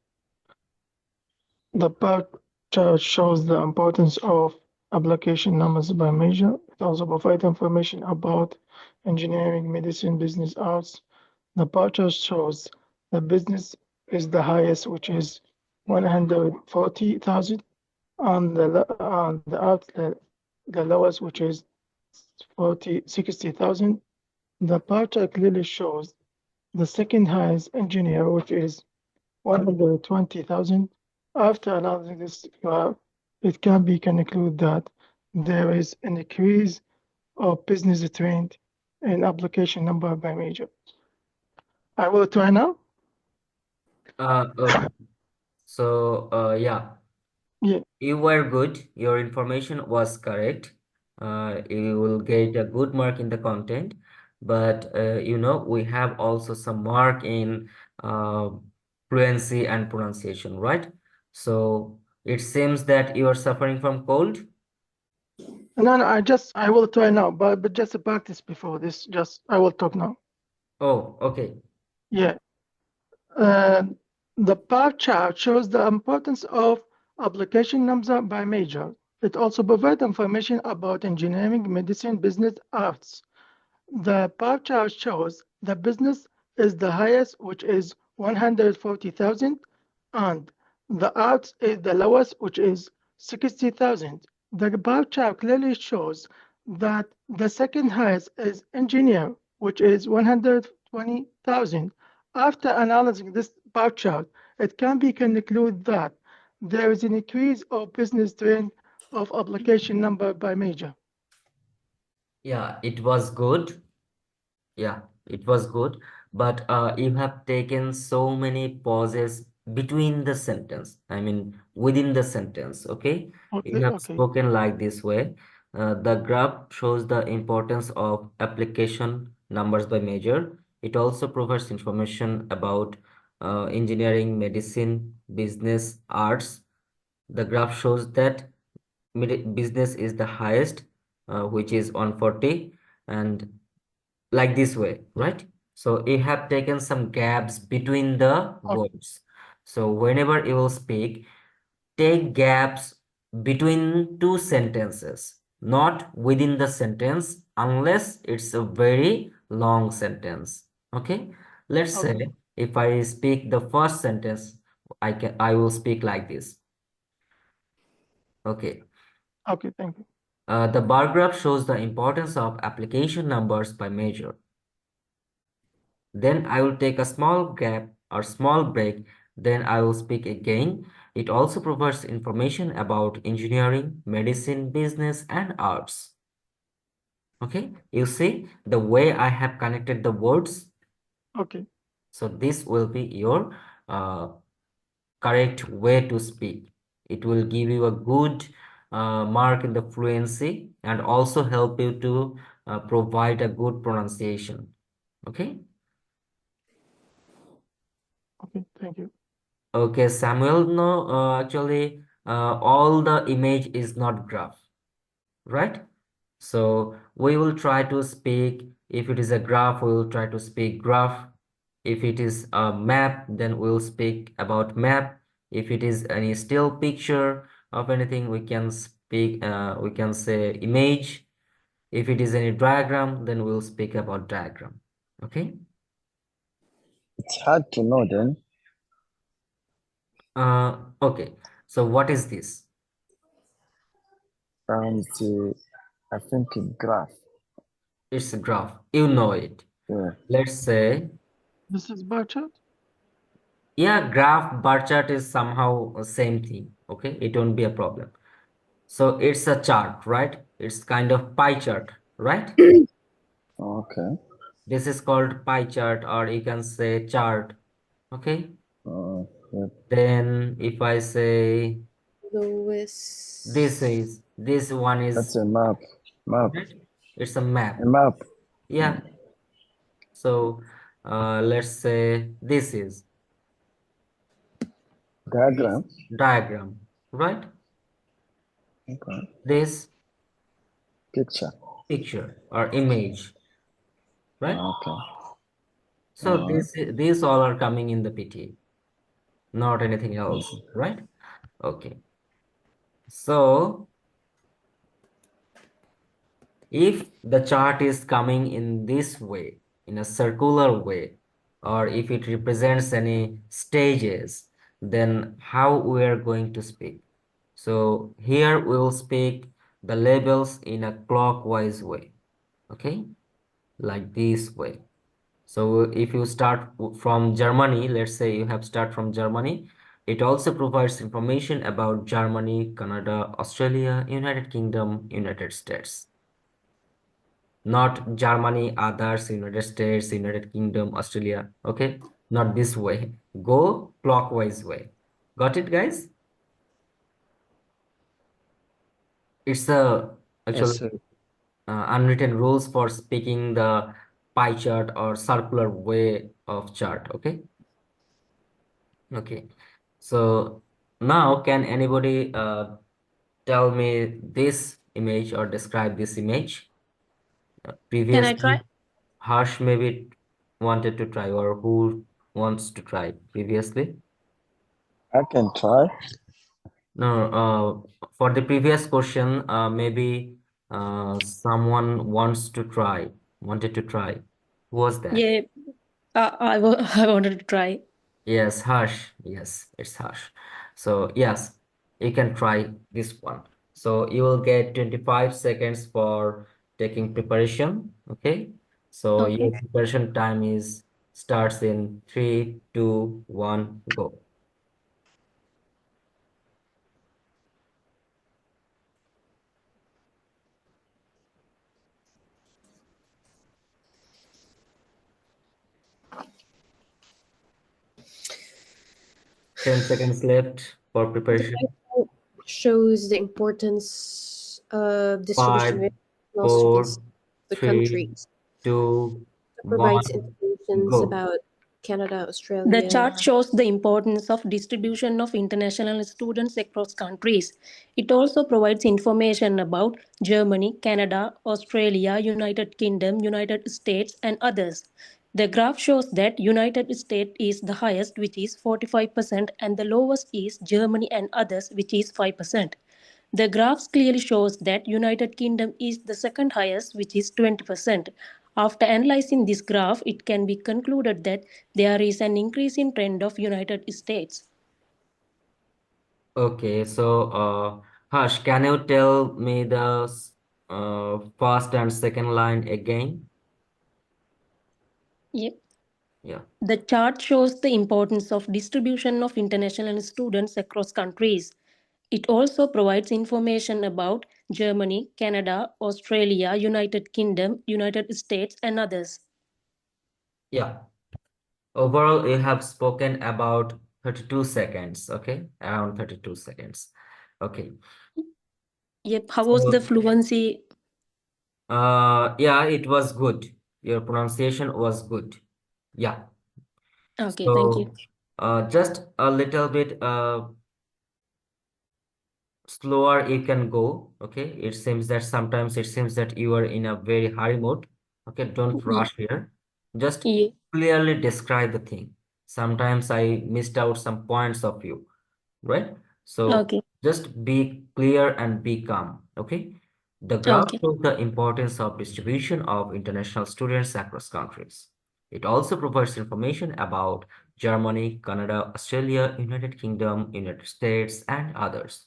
The bar chart shows the importance of application numbers by major. It also provides information about engineering, medicine, business, arts. The bar chart shows the business is the highest, which is 140,000, and the arts the lowest, which is 60,000. The bar chart clearly shows the second highest engineer, which is 120,000. After analyzing this graph, it can be concluded that there is an increase of business trend in application number by major. I will try now. Okay. So, yeah, Yeah. you were good. Your information was correct. You will get a good mark in the content. But, we have also some mark in uh, fluency and pronunciation, right? So, it seems that you are suffering from cold. No, no, I will try now, but just a practice before this. Just I will talk now. Oh, okay. Yeah. Uh, the bar chart shows the importance of application number by major. It also provides information about engineering, medicine, business, arts. The bar chart shows the business is the highest, which is 140,000, and the arts is the lowest, which is 60,000. The bar chart clearly shows that the second highest is engineer, which is 120,000. After analyzing this bar chart, it can be concluded that there is an increase of business trend of application number by major. Yeah, it was good. Yeah, it was good, but you have taken so many pauses between the sentence. I mean, within the sentence, okay? You Okay, have okay. spoken like this way. The graph shows the importance of application numbers by major. It also provides information about engineering, medicine, business, arts. The graph shows that business is the highest, which is 140, and like this way, right? So you have taken some gaps between the words. So whenever you will speak, take gaps between two sentences, not within the sentence, unless it's a very long sentence. Okay? Let's Okay, say if I speak the first sentence, I will speak like this. Okay. okay, thank you. The bar graph shows the importance of application numbers by major. Then I will take a small gap or small break. Then I will speak again. It also provides information about engineering, medicine, business, and arts. Okay, you see the way I have connected the words. Okay. So this will be your correct way to speak. It will give you a good mark in the fluency and also help you to provide a good pronunciation. Okay. Okay. Thank you. Okay, Samuel. No, actually, all the image is not graph, right? So we will try to speak. If it is a graph, we will try to speak graph. If it is a map, then we'll speak about map. If it is any still picture of anything, we can speak, we can say image. If it is any diagram, then we'll speak about diagram. Okay. It's hard to know then. Okay. So what is this? The, I think a graph. It's a graph. You know it. Yeah. Let's say, This is bar chart. yeah, graph, bar chart is somehow same thing. Okay, it won't be a problem. So it's a chart, right? It's kind of pie chart, right? Okay. This is called pie chart, or you can say chart. Okay. Yeah. Then if I say Louis. this one That's is, a map. Map. right? It's a map. A map. Yeah. So let's say this is Diagram. diagram, right? Okay. This Picture. picture or image, right? Okay. So these all are coming in the PTA, not anything else, right? Okay. So if the chart is coming in this way, in a circular way, or if it represents any stages, then how we are going to speak? So here we'll speak the labels in a clockwise way, okay? Like this way. So if you start from Germany, let's say you have start from Germany, it also provides information about Germany, Canada, Australia, United Kingdom, United States. Not Germany, others, United States, United Kingdom, Australia. Okay, not this way. Go clockwise way. Got it, guys? It's a Yes, actually sir. unwritten rules for speaking the pie chart or circular way of chart. Okay. Okay. So now can anybody tell me this image or describe this image? Can I try? Previously, Harsh maybe wanted to try, or who wants to try previously? I can try. No, for the previous question, maybe someone wanted to try. Who was that? Yeah, I wanted to try. Yes, Harsh. Yes, it's Harsh. So yes, you can try this one. So you will get 25 seconds for taking preparation. Okay. So your Okay. preparation time is starts in 3, 2, 1, go. Ten seconds left for The preparation. title shows the importance of distribution of Five, international students four, to the 3, countries. 2, It provides 1, information go. about Canada, Australia. The chart shows the importance of distribution of international students across countries. It also provides information about Germany, Canada, Australia, United Kingdom, United States, and others. The graph shows that United States is the highest, which is 45%, and the lowest is Germany and others, which is 5%. The graphs clearly shows that United Kingdom is the second highest, which is 20%. After analyzing this graph, it can be concluded that there is an increasing trend of United States. Okay, so Harsh, can you tell me the first and second line again? Yep. Yeah. The chart shows the importance of distribution of international students across countries. It also provides information about Germany, Canada, Australia, United Kingdom, United States, and others. Yeah. Overall, you have spoken about 32 seconds, okay? Around 32 seconds. Okay. Yep. How was the So, fluency? yeah, it was good. Your pronunciation was good. Yeah. Okay, thank you. So, just a little bit slower you can go, okay? It seems that sometimes it seems that you are in a very hurry mode. Okay, don't rush here. Just Yeah. clearly describe the thing. Sometimes I missed out some points of you, right? So Okay. just be clear and be calm, okay? The graph Okay. shows the importance of distribution of international students across countries. It also provides information about Germany, Canada, Australia, United Kingdom, United States, and others.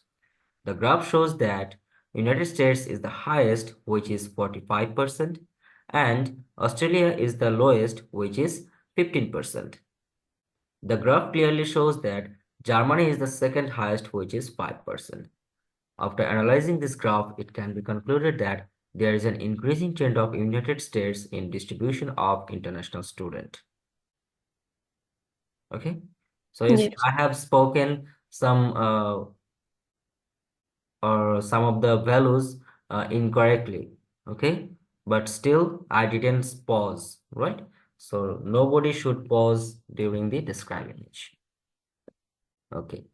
The graph shows that United States is the highest, which is 45%, and Australia is the lowest, which is 15%. The graph clearly shows that Germany is the second highest, which is 5%. After analyzing this graph, it can be concluded that there is an increasing trend of United States in distribution of international student. Okay, so you see, Yes. I have spoken some or some of the values incorrectly, okay, but still I didn't pause, right? So nobody should pause during the describe image. Okay,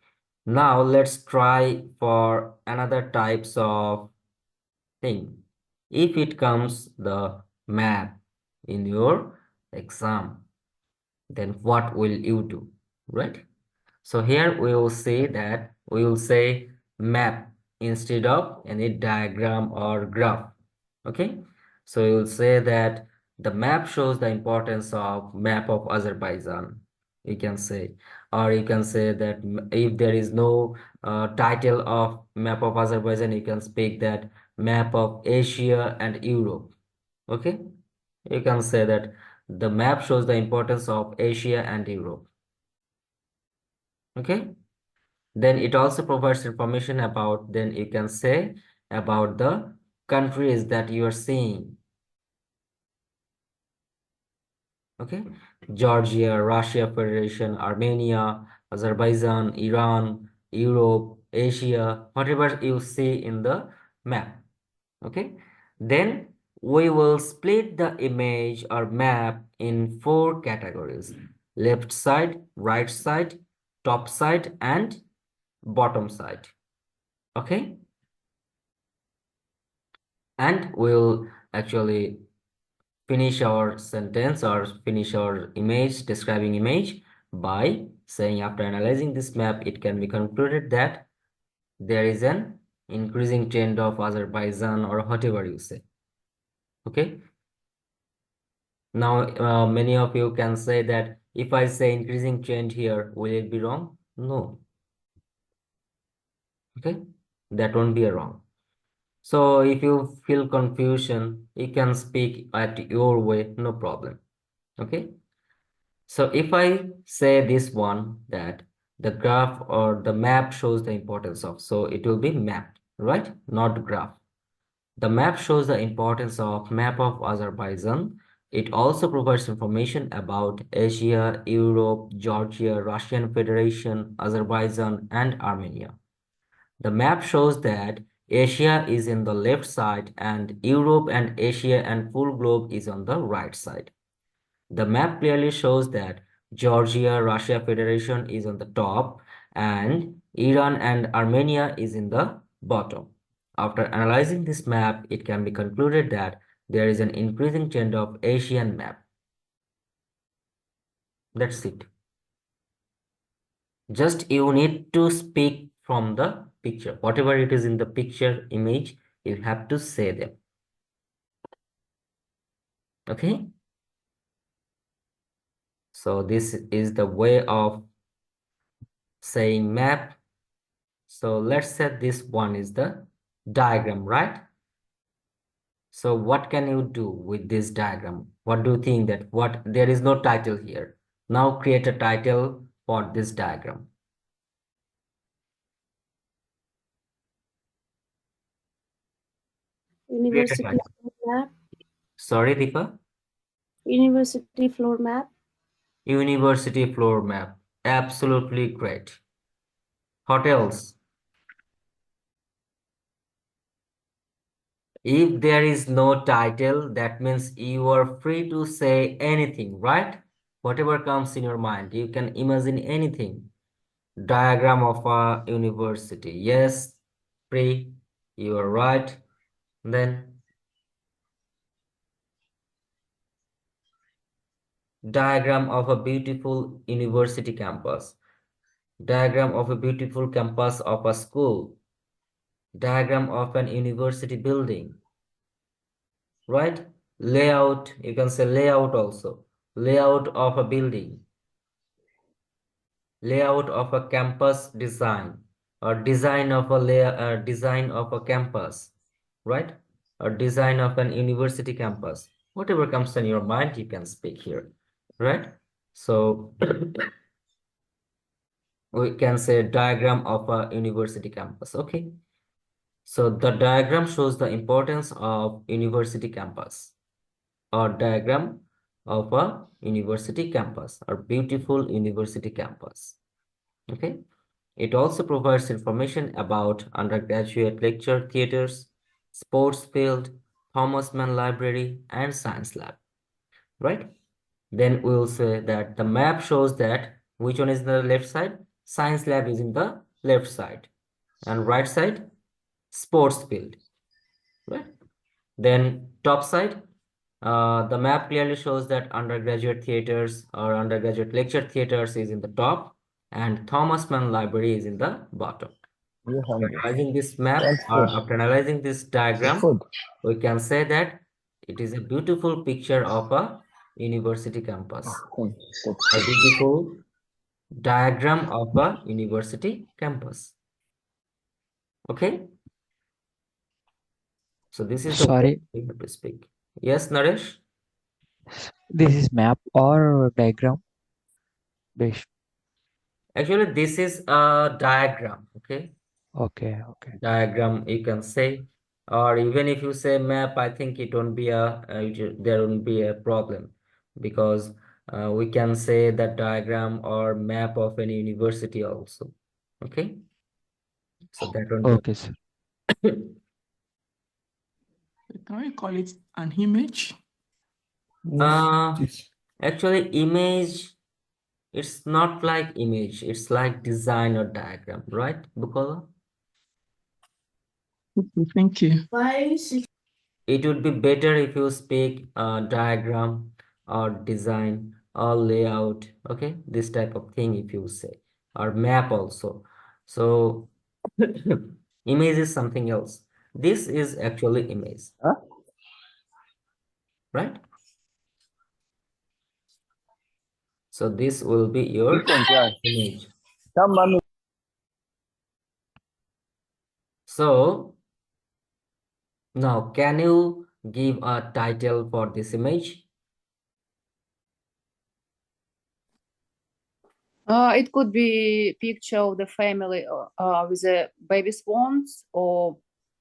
now let's try for another types of thing. If it comes the map in your exam, then what will you do, right? So here we will say that we will say map instead of any diagram or graph. Okay. So you will say that the map shows the importance of map of Azerbaijan. You can say, or you can say that if there is no title of map of Azerbaijan, you can speak that map of Asia and Europe. Okay. You can say that the map shows the importance of Asia and Europe. Okay. Then it also provides information about, then you can say about the countries that you are seeing. Okay, Georgia, Russia Federation, Armenia, Azerbaijan, Iran, Europe, Asia, whatever you see in the map. Okay, then we will split the image or map in four categories: left side, right side, top side, and bottom side. Okay, and we'll actually finish our sentence or finish our image, describing image by saying after analyzing this map, it can be concluded that there is an increasing trend of Azerbaijan or whatever you say. Okay. Now, many of you can say that if I say increasing trend here, will it be wrong? No. Okay. That won't be a wrong. So if you feel confusion, you can speak at your way, no problem. Okay. So if I say this one, that the graph or the map shows the importance of, so it will be mapped, right? Not graph. The map shows the importance of map of Azerbaijan. It also provides information about Asia, Europe, Georgia, Russian Federation, Azerbaijan, and Armenia. The map shows that Asia is in the left side and Europe and Asia and full globe is on the right side. The map clearly shows that Georgia, Russia Federation is on the top and Iran and Armenia is in the bottom. After analyzing this map, it can be concluded that there is an increasing trend of Asian map. That's it. Just you need to speak from the picture. Whatever it is in the picture image, you have to say them. Okay? So this is the way of saying map. So let's say this one is the diagram, right? So what can you do with this diagram? What do you think that what there is no title here? Now create a title for this diagram. Create a University title. floor map. Sorry, Deepa. University floor map. University floor map. Absolutely great. Hotels. If there is no title, that means you are free to say anything, right? Whatever comes in your mind, you can imagine anything. Diagram of a university. Yes, Pri, you are right. Then diagram of a beautiful university campus. Diagram of a beautiful campus of a school. Diagram of an university building. Right? Layout, you can say layout also. Layout of a building. Layout of a campus design, or design of a design of a campus, right? Or design of an university campus. Whatever comes in your mind, you can speak here, right? So we can say diagram of a university campus. Okay. So the diagram shows the importance of university campus, or diagram of a university campus, or beautiful university campus. Okay. It also provides information about undergraduate lecture theaters, sports field, Thomas Mann Library, and science lab, right? Then we will say that the map shows that which one is the left side? Science lab is in the left side, and right side, sports field, right? Then top side, the map clearly shows that undergraduate theaters or undergraduate lecture theaters is in the top, and Thomas Mann Library is in the bottom. You hungry? Analyzing this map, Want or food? after analyzing this diagram, Food. we can say that it is a beautiful picture of a university campus. Hmm, A beautiful diagram of a university campus. Okay? So this is the way Sorry, we have to speak. Yes, Naresh? this is map or diagram based. Actually, this is a diagram, okay? Okay, okay. Diagram, you can say, or even if you say map, I think it won't be there won't be a problem, because we can say that diagram or map of any university also. Okay, so that won't Okay, sir. be. Can we call it an image? Actually, image, it's not like image, it's like design or diagram, right, Bukola? Okay, thank you. It would be better if you speak diagram or design or layout, okay? This type of thing if you say, or map also. So image is something else. This is actually image, Huh? right? So this will be your Different class. image. Come, mommy. So now can you give a title for this image? It could be picture of the family with the baby swans or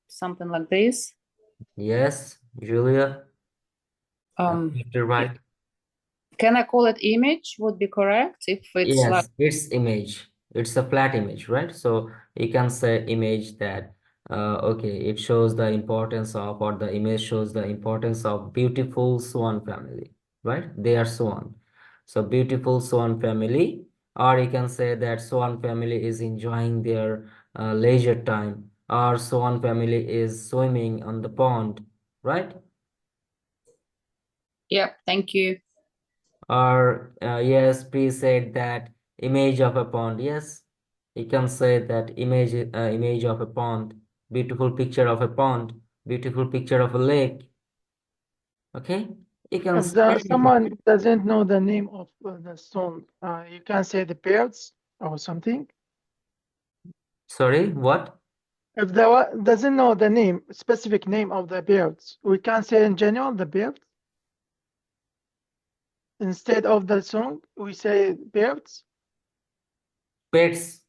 something like this. Yes, Julia, absolutely right. Can I call it image? Would be correct if it's like. Yes, it's image. It's a flat image, right? So you can say image that, okay, it shows the importance of, or the image shows the importance of beautiful swan family, right? They are swan. So beautiful swan family, or you can say that swan family is enjoying their leisure time, or swan family is swimming on the pond, right? Yeah, thank you. Or yes, please said that image of a pond. Yes, you can say that image of a pond, beautiful picture of a pond, beautiful picture of a lake. Okay, you can If say anything. someone doesn't know the name of the stone, you can say the birds or something. Sorry, what? If doesn't know the name, specific name of the birds, we can say in general the birds. Instead of the song, we say birds. Pets.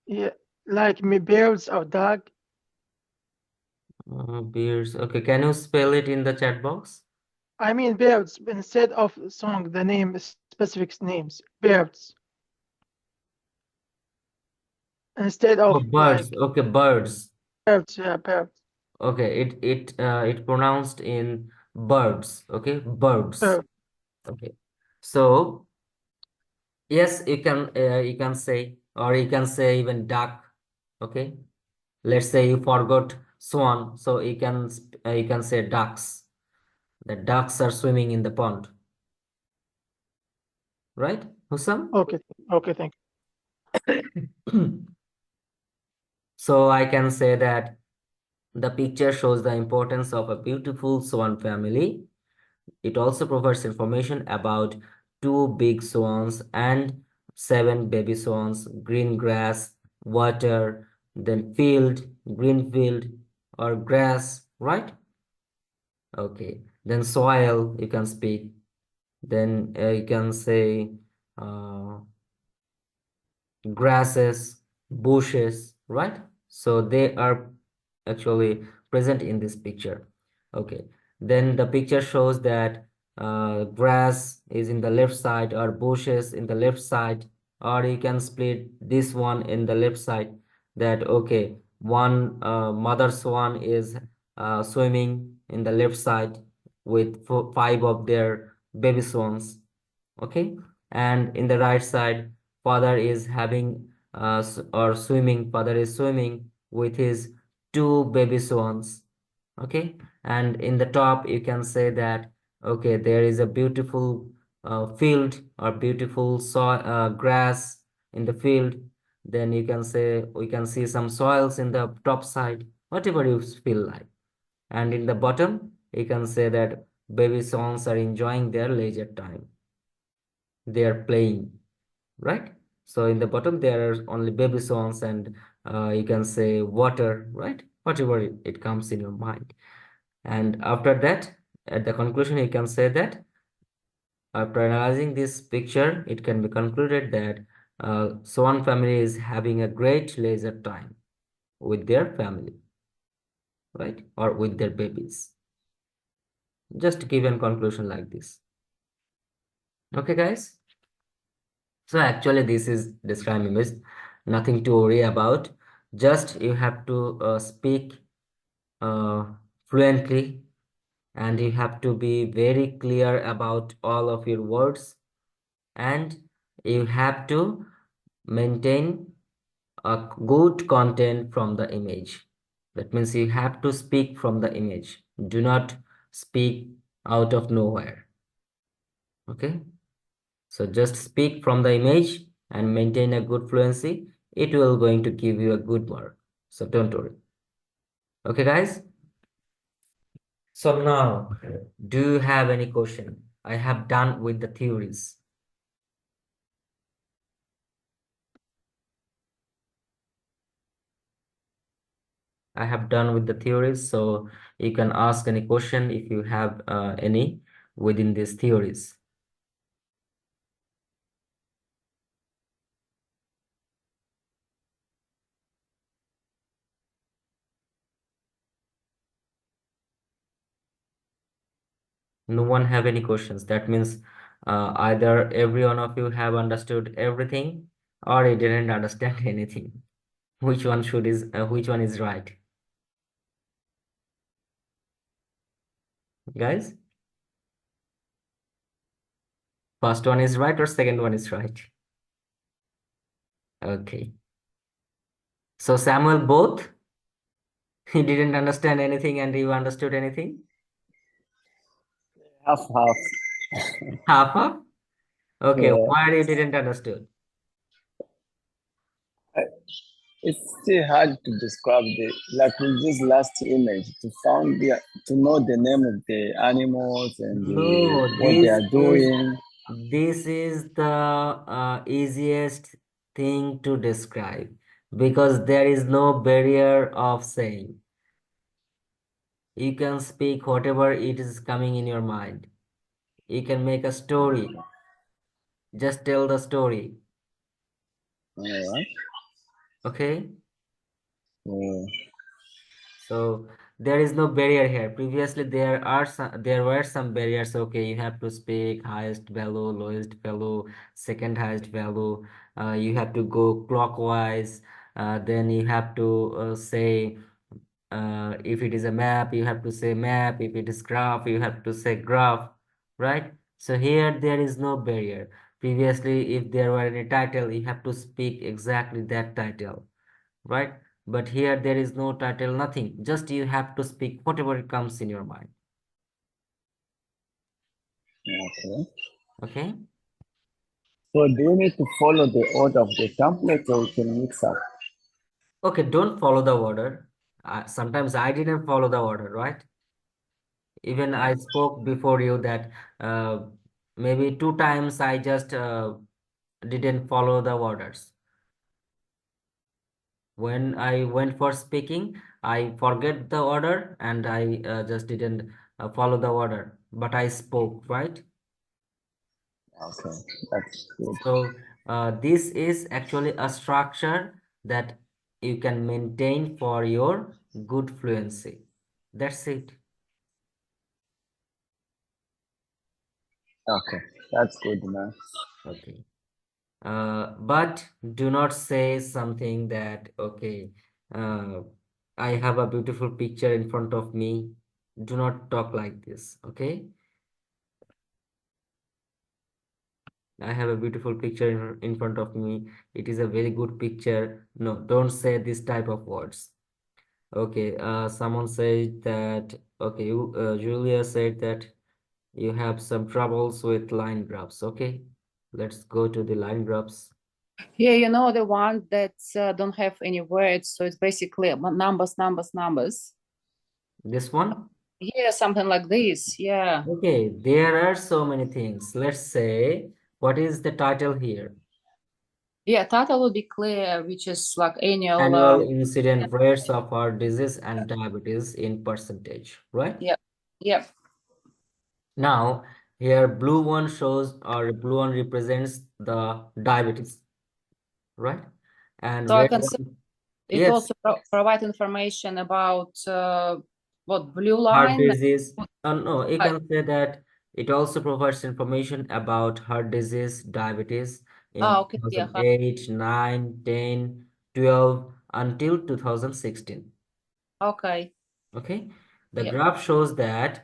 Yeah, like me birds or dog. Beers. Okay, can you spell it in the chat box? I mean birds instead of song, the name specific names. Birds instead Oh, of birds. like Okay, birds. birds. Yeah, birds. Okay, it pronounced in birds. Okay, birds. Birds. Okay, so yes, you can say, or you can say even duck. Okay, let's say you forgot swan, so you can say ducks. The ducks are swimming in the pond, right, Hussam? Okay. Okay. Thank So I can say that the picture shows the importance of a beautiful swan family. It also provides information about two big swans and seven baby swans, green grass, water, then field, green field, or grass, right? Okay. Then soil, you can speak. Then you can say uh, grasses, bushes, right? So they are actually present in this picture. Okay. Then the picture shows that grass is in the left side or bushes in the left side, or you can split this one in the left side that okay, one mother swan is swimming in the left side with five of their baby swans. Okay, and in the right side father is having or swimming, father is swimming with his two baby swans. Okay, and in the top you can say that okay, there is a beautiful field or beautiful soil grass in the field. Then you can say we can see some soils in the top side, whatever you feel like. And in the bottom you can say that baby swans are enjoying their leisure time, they are playing, right? So in the bottom there are only baby swans and you can say water, right? Whatever it comes in your mind. And after that, at the conclusion, you can say that after analyzing this picture, it can be concluded that Swan family is having a great leisure time with their family, right? Or with their babies. Just give a conclusion like this. Okay, guys? So actually, this is describe image, nothing to worry about. Just you have to speak uh, fluently, and you have to be very clear about all of your words, and you have to maintain a good content from the image. That means you have to speak from the image. Do not speak out of nowhere. Okay? So just speak from the image and maintain a good fluency. It will going to give you a good mark. So don't worry. Okay, guys? So now, do you have any question? I have done with the theories. I have done with the theories, so you can ask any question if you have any within these theories. No one have any questions. That means either every one of you have understood everything or you didn't understand anything. Which one is right? Guys, first one is right or second one is right? Okay. So Samuel, both he didn't understand anything and you understood anything? Half half. Half half? Okay, Yeah. why you didn't understood? It's still hard to describe the like with this last image to know the name of the animals and No, what they are doing. this is the easiest thing to describe because there is no barrier of saying. You can speak whatever it is coming in your mind. You can make a story. Just tell the story. All right. Okay? Yeah. So there is no barrier here. Previously, there were some barriers. Okay, you have to speak highest value, lowest value, second highest value. You have to go clockwise. Then you have to say if it is a map, you have to say map. If it is graph, you have to say graph, right? So here there is no barrier. Previously, if there were any title, you have to speak exactly that title, right? But here there is no title, nothing. Just you have to speak whatever comes in your mind. Okay. Okay? So do you need to follow the order of the template or you can mix up? Okay, don't follow the order. Sometimes I didn't follow the order, right? Even I spoke before you that maybe 2 times I just didn't follow the orders. When I went for speaking, I forget the order and I just didn't follow the order, but I spoke, right? Okay, that's good. So this is actually a structure that you can maintain for your good fluency. That's it. Okay, that's good, man. Okay. But do not say something that, okay, uh, I have a beautiful picture in front of me. Do not talk like this, okay? I have a beautiful picture in front of me. It is a very good picture. No, don't say this type of words. Okay, someone said that, okay, Julia said that you have some troubles with line graphs. Okay, let's go to the line graphs. Yeah, you know, the one that don't have any words. So it's basically numbers, numbers, numbers. This one? Yeah, something like this. Yeah. Okay, there are so many things. Let's say, what is the title here? Yeah, title will be clear, which is like annual. Annual incident rates of heart disease and diabetes in percentage, right? Yeah. Yeah. Now, here blue one shows or blue one represents the diabetes, right? And So I red can say one, it yes, also provide information about what blue heart line. disease. No, you Uh, can say that it also provides information about heart disease, diabetes in okay. Yeah. 2008, 9, 10, 12 until 2016. Okay. Okay, the Yeah. graph shows that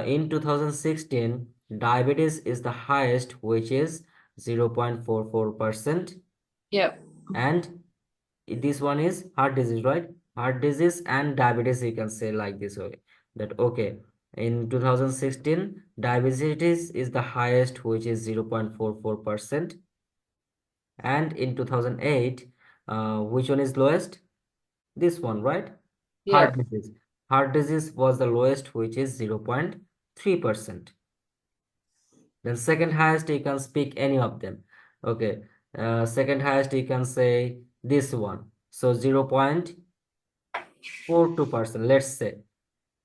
in 2016, diabetes is the highest, which is 0.44%, Yeah. and this one is heart disease, right? Heart disease and diabetes, you can say like this way, that okay, in 2016 diabetes is the highest, which is 0.44%, and in 2008 which one is lowest? This one, right? Yeah. Heart disease was the lowest, which is 0.3%. Then second highest, you can speak any of them. Okay, second highest, you can say this one, so 0.42%, let's say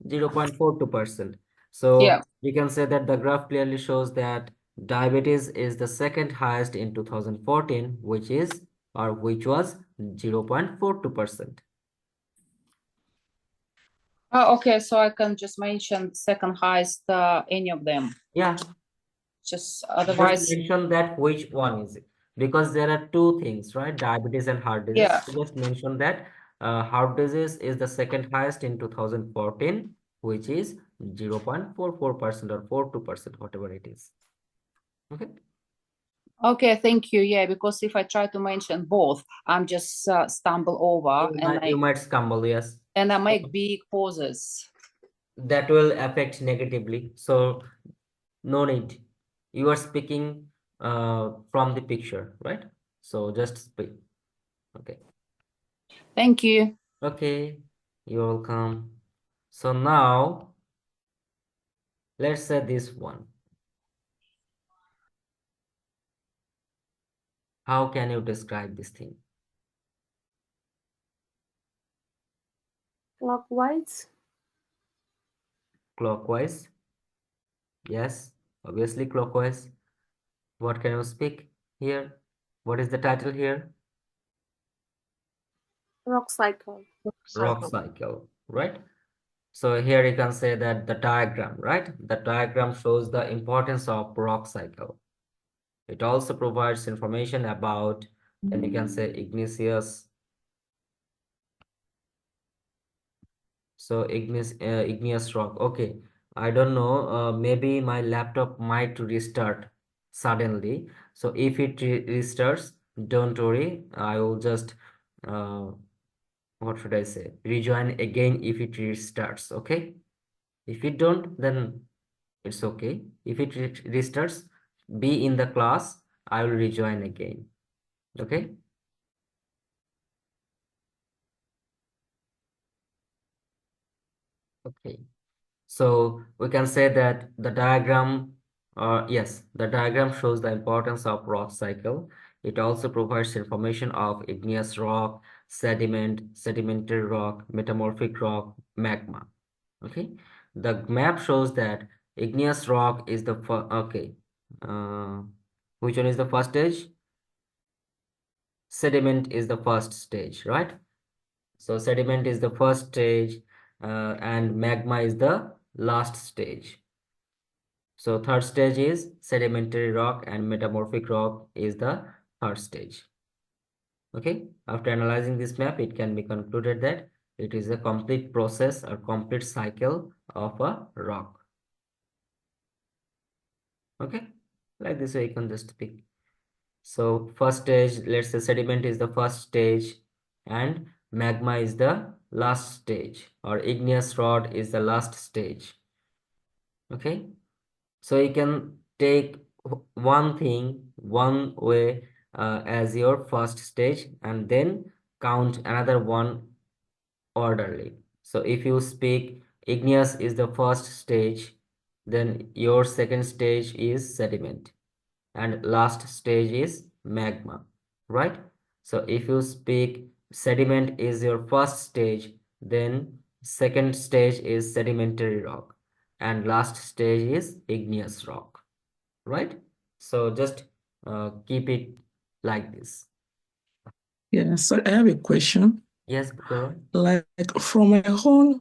0.42%. Yeah. So you can say that the graph clearly shows that diabetes is the second highest in 2014, which was 0.42%. Oh, okay. So I can just mention second highest any of them. Yeah, Just just otherwise. mention that which one is it, because there are two things, right? Diabetes and heart disease. Yeah. So just mention that heart disease is the second highest in 2014, which is 0.44% or 42%, whatever it is. Okay. Okay. Thank you. Yeah, because if I try to mention both, I'm just stumble over You might stumble, yes. and I make big pauses. That will affect negatively. So no need. You are speaking from the picture, right? So just speak. Okay. Thank you. Okay, you're welcome. So now let's say this one. How can you describe this thing? Clockwise. Clockwise? Yes. Obviously clockwise. What can you speak here? What is the title here? Rock cycle. Rock cycle, right? So here you can say that the diagram, right? The diagram shows the importance of rock cycle. It also provides information about, and you can say igneous. So igneous rock. Okay, I don't know. Maybe my laptop might restart suddenly. So if it restarts, don't worry. I will just what should I say? Rejoin again if it restarts. Okay. If it don't, then it's okay. If it restarts, be in the class. I will rejoin again. Okay. Okay. So we can say that the diagram, yes, the diagram shows the importance of rock cycle. It also provides information of igneous rock, sediment, sedimentary rock, metamorphic rock, magma. Okay. The map shows that igneous rock is the first, okay. Uh, which one is the first stage? Sediment is the first stage, right? So sediment is the first stage, and magma is the last stage. So third stage is sedimentary rock and metamorphic rock is the third stage. Okay, after analyzing this map, it can be concluded that it is a complete process or complete cycle of a rock. Okay, like this way you can just pick. So first stage, let's say sediment is the first stage and magma is the last stage, or igneous rod is the last stage. Okay, so you can take one thing one way as your first stage and then count another one orderly. So if you speak igneous is the first stage, then your second stage is sediment and last stage is magma, right? So if you speak sediment is your first stage, then second stage is sedimentary rock and last stage is igneous rock, right? So just keep it like this. Yeah, so I have a question. Yes, Bukaro? Like from my own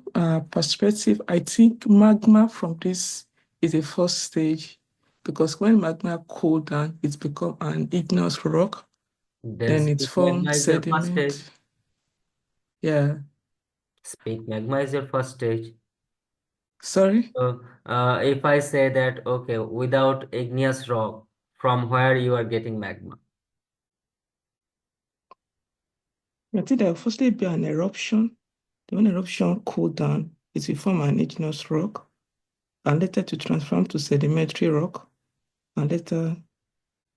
perspective, I think magma from this is a first stage because when magma cool down, it's become an igneous rock. Then Then it's speak magma formed is your first stage. sediment. Yeah. Speak magma is your first stage. Sorry? So if I say that, okay, without igneous rock, from where you are getting magma? I think there will firstly be an eruption. Then when eruption cool down, it will form an igneous rock, and later to transform to sedimentary rock, and later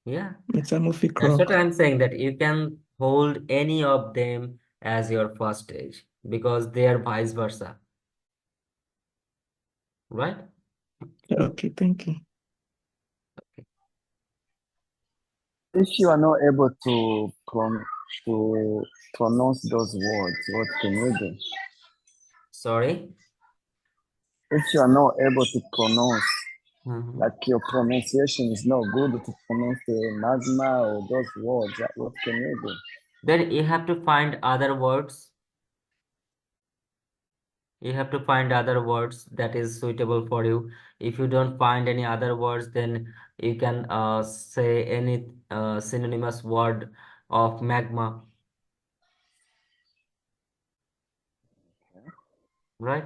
Yeah, metamorphic that's what rock. I'm saying, that you can hold any of them as your first stage because they are vice versa, right? Okay, thank you. If you are not able to pronounce those words, what can you do? Sorry? If you are not able to pronounce, Mhm. like your pronunciation is not good to pronounce the magma or those words, what can you do? Then you have to find other words. You have to find other words that is suitable for you. If you don't find any other words, then you can say any synonymous word of magma, right?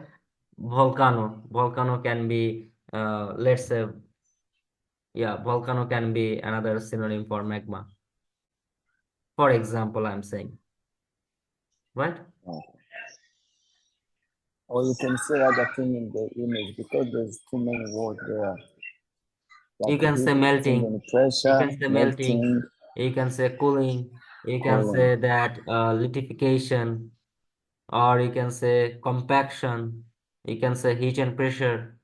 Volcano can be, let's say, yeah, volcano can be another synonym for magma. For example, I'm saying, right? Or you can say other thing in the image because there's too many words there. You Like can say heat, melting, under you pressure, can say melting, melting, you can say cooling, you can cooling. say that lithification, or you can say compaction, you can say heat and pressure.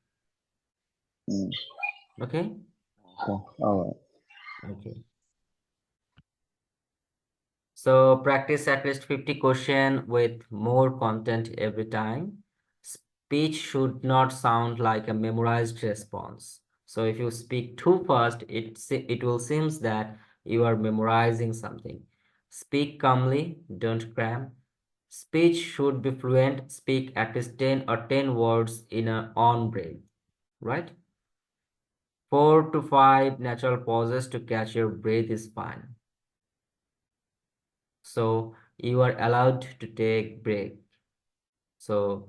Mm. Okay? Okay. All right. Okay. So practice at least 50 question with more content every time. Speech should not sound like a memorized response. So if you speak too fast, it will seems that you are memorizing something. Speak calmly, don't cram. Speech should be fluent. Speak at least 10 or 10 words in a on breath, right? 4 to 5 natural pauses to catch your breath is fine. So you are allowed to take break. So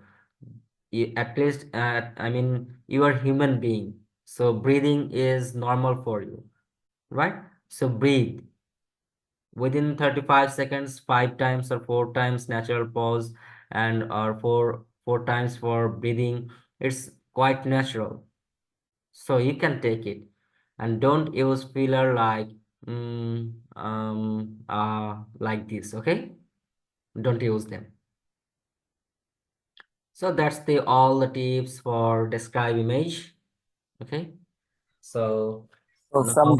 you, at least, I mean, you are human being. So breathing is normal for you, right? So breathe within 35 seconds, 5 times or 4 times natural pause, and or four times for breathing. It's quite natural. So you can take it, and don't use filler like like this. Okay, don't use them. So that's the all the tips for describe image. Okay, so So now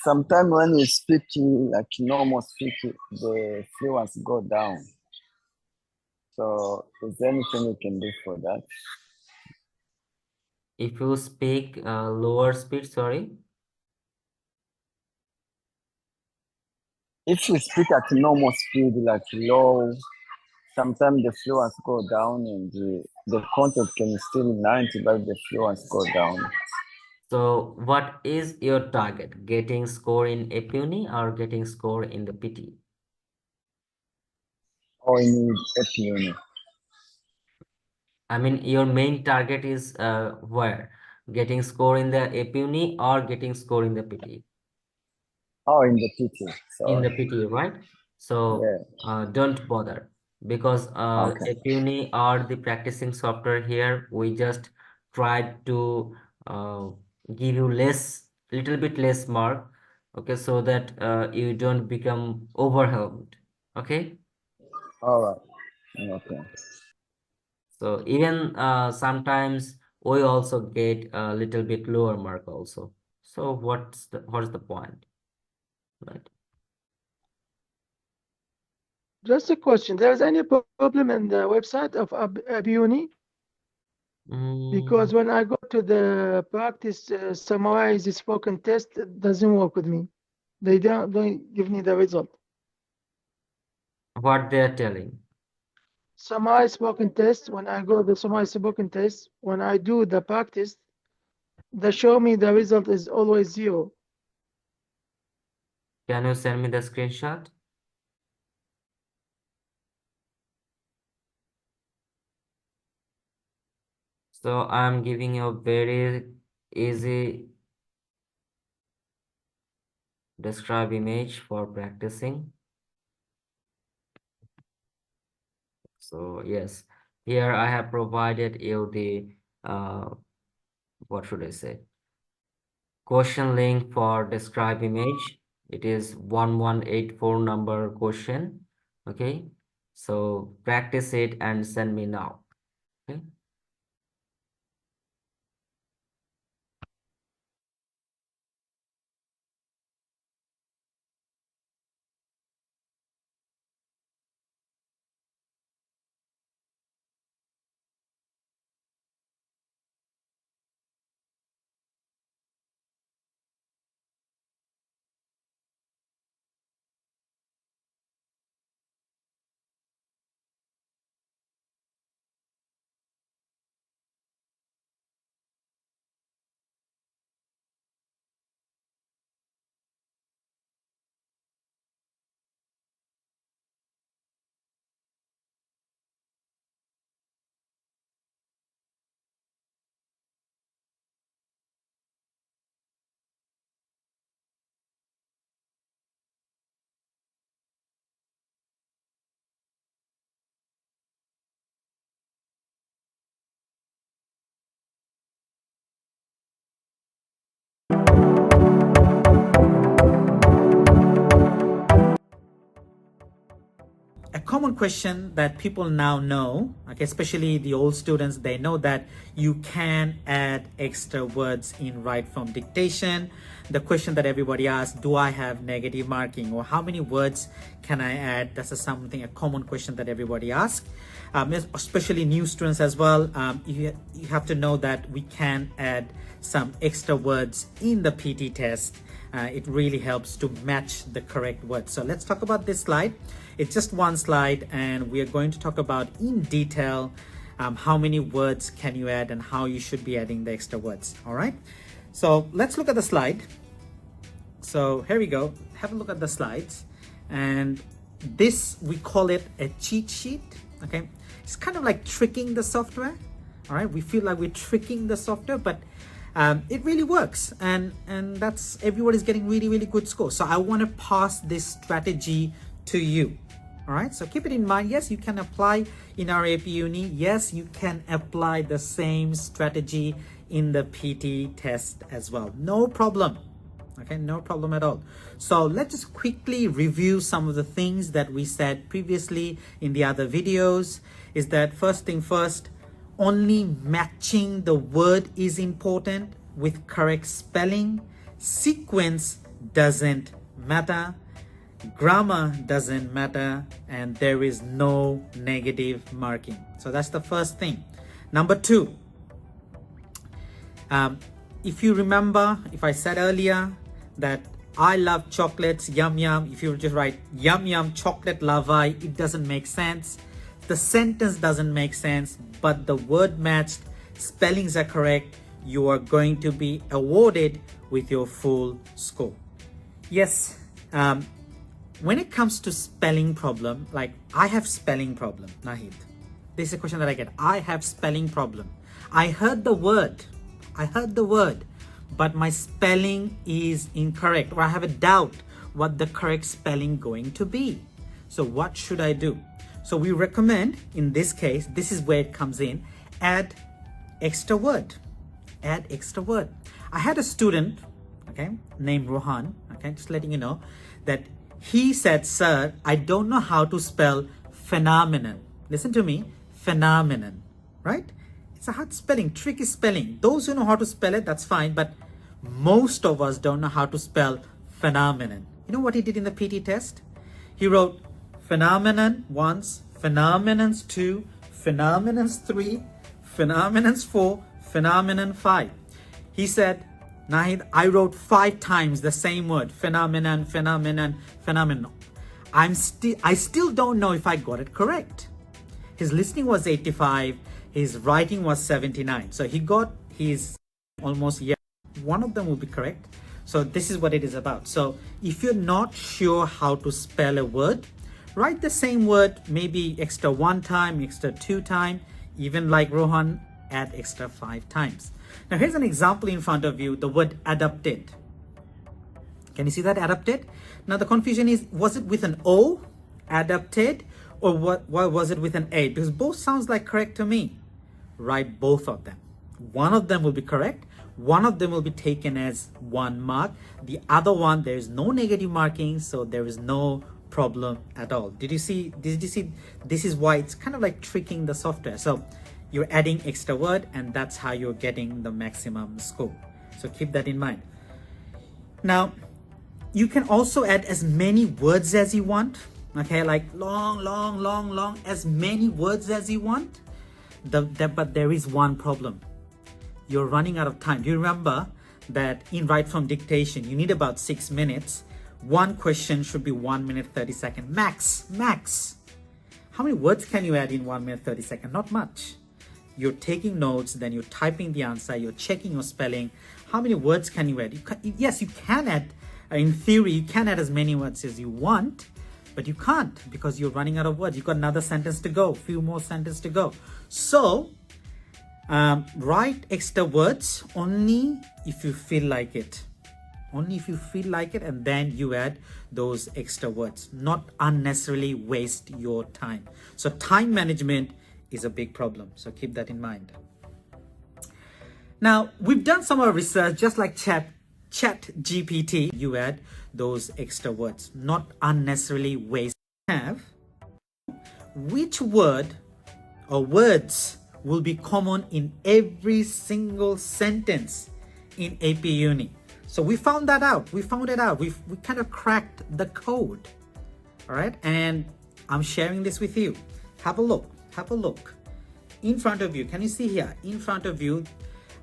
sometime when you speak like normal speaking, the fluency go down. So is there anything you can do for that? if you speak lower speed, sorry. If you speak at normal speed, like low, sometimes the fluency go down and the content can still 90, but the fluency go down. So what is your target? Getting score in APUNI or getting score in the PT? Or you need opinion. I mean, your main target is where? Getting score in the APUNI or getting score in the PT? Oh, in the PT. In the Sorry. PT, right? So Yeah. don't bother, because Okay. APUNI are the practicing software here. We just tried to uh, give you little bit less mark, okay, so that you don't become overwhelmed. Okay. All right. Okay. So even sometimes we also get a little bit lower mark also. So what's the point, right? Just a question. There's any problem in the website of Abuni? Mm, Because when I go to the practice summarize the spoken test, it doesn't work with me. They don't give me the result. what they are telling. Summarize spoken test, when I go to the summarize spoken test, when I do the practice, they show me the result is always 0. Can you send me the screenshot? So I'm giving you a very easy describe image for practicing. So yes, here I have provided you the what should I say? Question link for describe image. It is 1184 number question. Okay. So practice it and send me now. Okay. common question that people now know, okay, especially the old students, they know that you can add extra words in right from dictation. The question that everybody asks, do I have negative marking, or how many words can I add? That's a common question that everybody asks, especially new students as well. You have to know that we can add some extra words in the PT test. It really helps to match the correct words. So let's talk about this slide. It's just one slide, and we are going to talk about in detail how many words can you add and how you should be adding the extra words. All right, so let's look at the slide. So here we go. Have a look at the slides, and this, we call it a cheat sheet. Okay, it's kind of like tricking the software. All right, we feel like we're tricking the software, but it really works, and that's, everybody's getting really good scores. So I want to pass this strategy to you. All right, so keep it in mind. Yes, you can apply in our AP Uni. Yes, you can apply the same strategy in the PT test as well. No problem. Okay, no problem at all. So let's just quickly review some of the things that we said previously in the other videos. Is that first thing first, only matching the word is important with correct spelling. Sequence doesn't matter. Grammar doesn't matter, and there is no negative marking. So that's the first thing. Number two, if you remember, if I said earlier that I love chocolates, yum yum, if you just write yum yum chocolate love I, it doesn't make sense. The sentence doesn't make sense, but the word matched, spellings are correct, you are going to be awarded with your full score. Yes, when it comes to spelling problem, like I have spelling problem, Nahid. This is a question that I get. I have spelling problem. I heard the word, but my spelling is incorrect, or I have a doubt what the correct spelling going to be. So what should I do? So we recommend, in this case, this is where it comes in, add extra word. Add extra word. I had a student, okay, named Rohan, okay, just letting you know that he said, sir, I don't know how to spell phenomenon. Listen to me, phenomenon, right? It's a hard spelling, tricky spelling. Those who know how to spell it, that's fine, but most of us don't know how to spell phenomenon. You know what he did in the PT test? He wrote phenomenon once, phenomenons 2, phenomenons 3, phenomenons 4, phenomenon 5. He said, Nahid, I wrote 5 times the same word, phenomenon, phenomenon, phenomenon. I still don't know if I got it correct. His listening was 85, his writing was 79. So he got his almost, yeah, one of them will be correct. So this is what it is about. So if you're not sure how to spell a word, write the same word, maybe extra 1 time, extra 2 times, even like Rohan, add extra 5 times. Now here's an example in front of you, the word adapted. Can you see that, adapted? Now the confusion is, was it with an O, adapted, or why was it with an A? Because both sounds like correct to me. Write both of them. One of them will be correct. One of them will be taken as 1 mark. The other one, there is no negative marking, so there is no problem at all. Did you see? This is why it's kind of like tricking the software. So you're adding extra word, and that's how you're getting the maximum score. So keep that in mind. Now, you can also add as many words as you want. Okay, like long, as many words as you want. But there is one problem. You're running out of time. Do you remember that in right from dictation, you need about 6 minutes. One question should be 1 minute 30 seconds max. How many words can you add in 1 minute 30 seconds? Not much. You're taking notes, then you're typing the answer, you're checking your spelling. How many words can you add? Yes, you can add, in theory, you can add as many words as you want, but you can't because you're running out of words. You've got another sentence to go, few more sentences to go. So, write extra words only if you feel like it. Only if you feel like it, and then you add those extra words. Not unnecessarily waste your time. So time management is a big problem. So keep that in mind. Now, we've done some more research, just like Chat GPT. You add those extra words, not unnecessarily waste. which word or words will be common in every single sentence in AP Uni. So we found that out. We found it out. We kind of cracked the code. All right. And I'm sharing this with you. Have a look. Have a look. In front of you, can you see here? In front of you,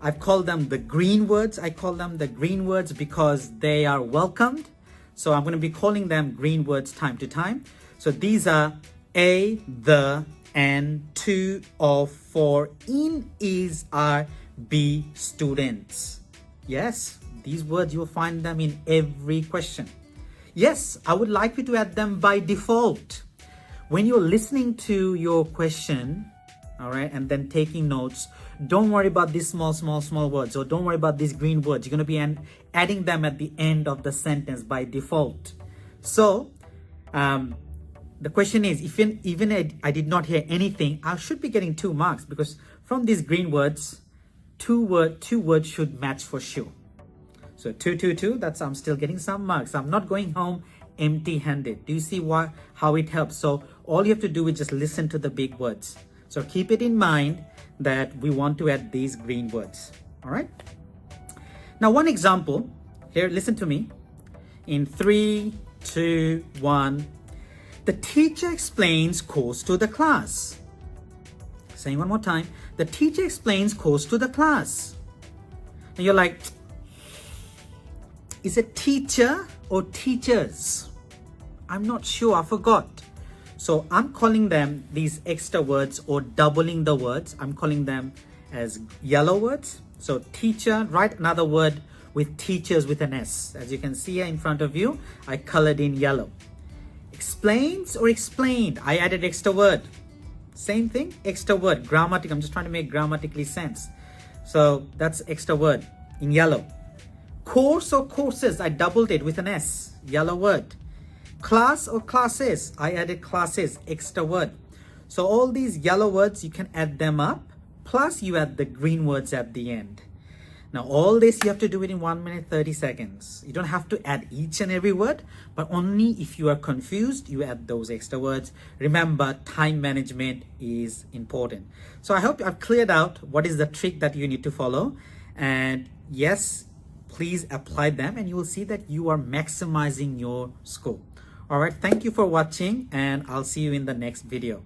I've called them the green words. I call them the green words because they are welcomed. So I'm going to be calling them green words time to time. So these are a, the, and, to, of, for, in, is, are, be, students. Yes, these words, you'll find them in every question. Yes, I would like you to add them by default. When you're listening to your question, all right, and then taking notes, don't worry about these small words, or don't worry about these green words. You're going to be adding them at the end of the sentence by default. So the question is, even I did not hear anything, I should be getting 2 marks, because from these green words, two words should match for sure. So 2, that's, I'm still getting some marks. I'm not going home empty-handed. Do you see how it helps? So all you have to do is just listen to the big words. So keep it in mind that we want to add these green words. All right. Now, one example here, listen to me. In 3, 2, 1, the teacher explains course to the class. Saying one more time. The teacher explains course to the class. And you're like, is it teacher or teachers? I'm not sure, I forgot. So I'm calling them these extra words, or doubling the words. I'm calling them as yellow words. So teacher, write another word with teachers with an S. As you can see here in front of you, I colored in yellow. Explains or explained, I added extra word. Same thing, extra word, grammatic. I'm just trying to make grammatically sense. So that's extra word in yellow. Course or courses, I doubled it with an S, yellow word. Class or classes, I added classes, extra word. So all these yellow words, you can add them up, plus you add the green words at the end. Now all this, you have to do it in 1 minute, 30 seconds. You don't have to add each and every word, but only if you are confused, you add those extra words. Remember, time management is important. So I hope I've cleared out what is the trick that you need to follow. And yes, please apply them, and you will see that you are maximizing your score. All right, thank you for watching, and I'll see you in the next video.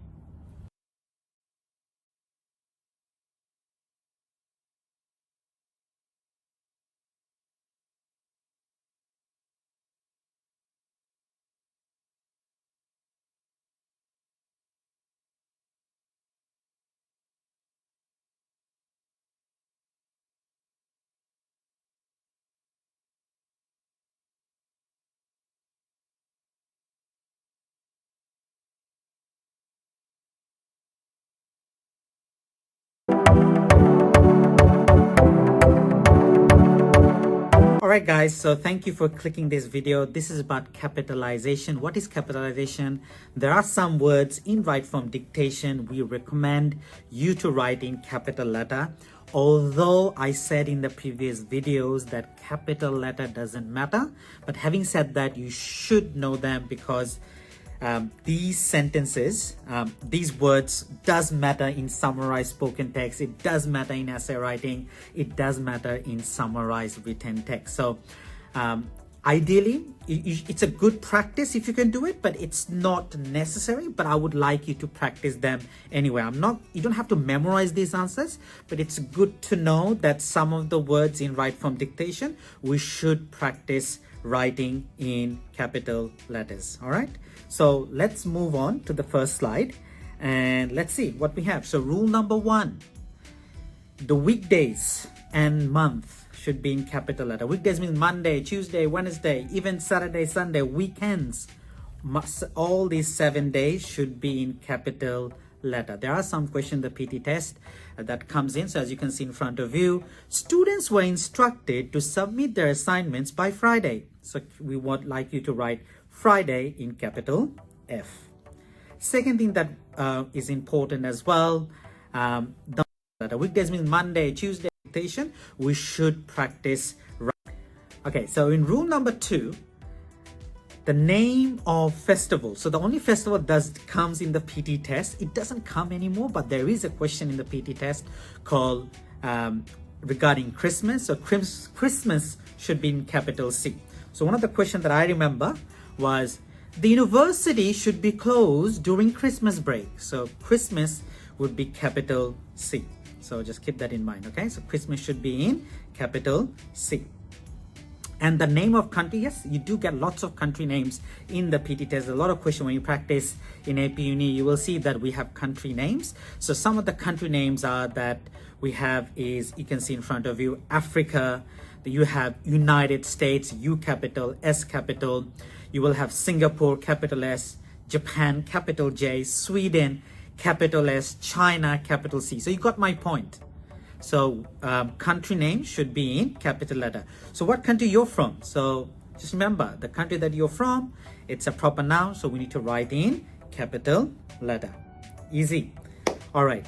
Alright guys, so thank you for clicking this video. This is about capitalization. What is capitalization? There are some words in write from dictation we recommend you to write in capital letter. Although I said in the previous videos that capital letter doesn't matter, but having said that, you should know them because these sentences, these words does matter in summarized spoken text. It does matter in essay writing. It does matter in summarized written text. So ideally, it's a good practice if you can do it, but it's not necessary. But I would like you to practice them anyway. You don't have to memorize these answers, but it's good to know that some of the words in write from dictation, we should practice writing in capital letters. All right. So let's move on to the first slide and let's see what we have. So rule number 1, the weekdays and month should be in capital letter. Weekdays means Monday, Tuesday, Wednesday, even Saturday, Sunday, weekends. All these 7 days should be in capital letter. There are some questions, the PT test that comes in. So as you can see in front of you, students were instructed to submit their assignments by Friday. So we would like you to write Friday in capital F. Second thing that is important as well, the weekdays means Monday, Tuesday, dictation. We should practice. Okay, so in rule number 2, The name of festival. So the only festival that comes in the PT test, it doesn't come anymore, but there is a question in the PT test called regarding Christmas. So Christmas should be in capital C. So one of the questions that I remember was the university should be closed during Christmas break. So Christmas would be capital C. So just keep that in mind, okay? So Christmas should be in capital C. And the name of country, yes, you do get lots of country names in the PT test. A lot of questions when you practice in AP Uni, you will see that we have country names. So some of the country names are that we have is, you can see in front of you, Africa, you have United States, U capital, S capital. You will have Singapore, capital S, Japan, capital J, Sweden, capital S, China, capital C. So you got my point. So country name should be in capital letter. So what country you're from? So just remember the country that you're from, it's a proper noun. So we need to write in capital letter. Easy. All right.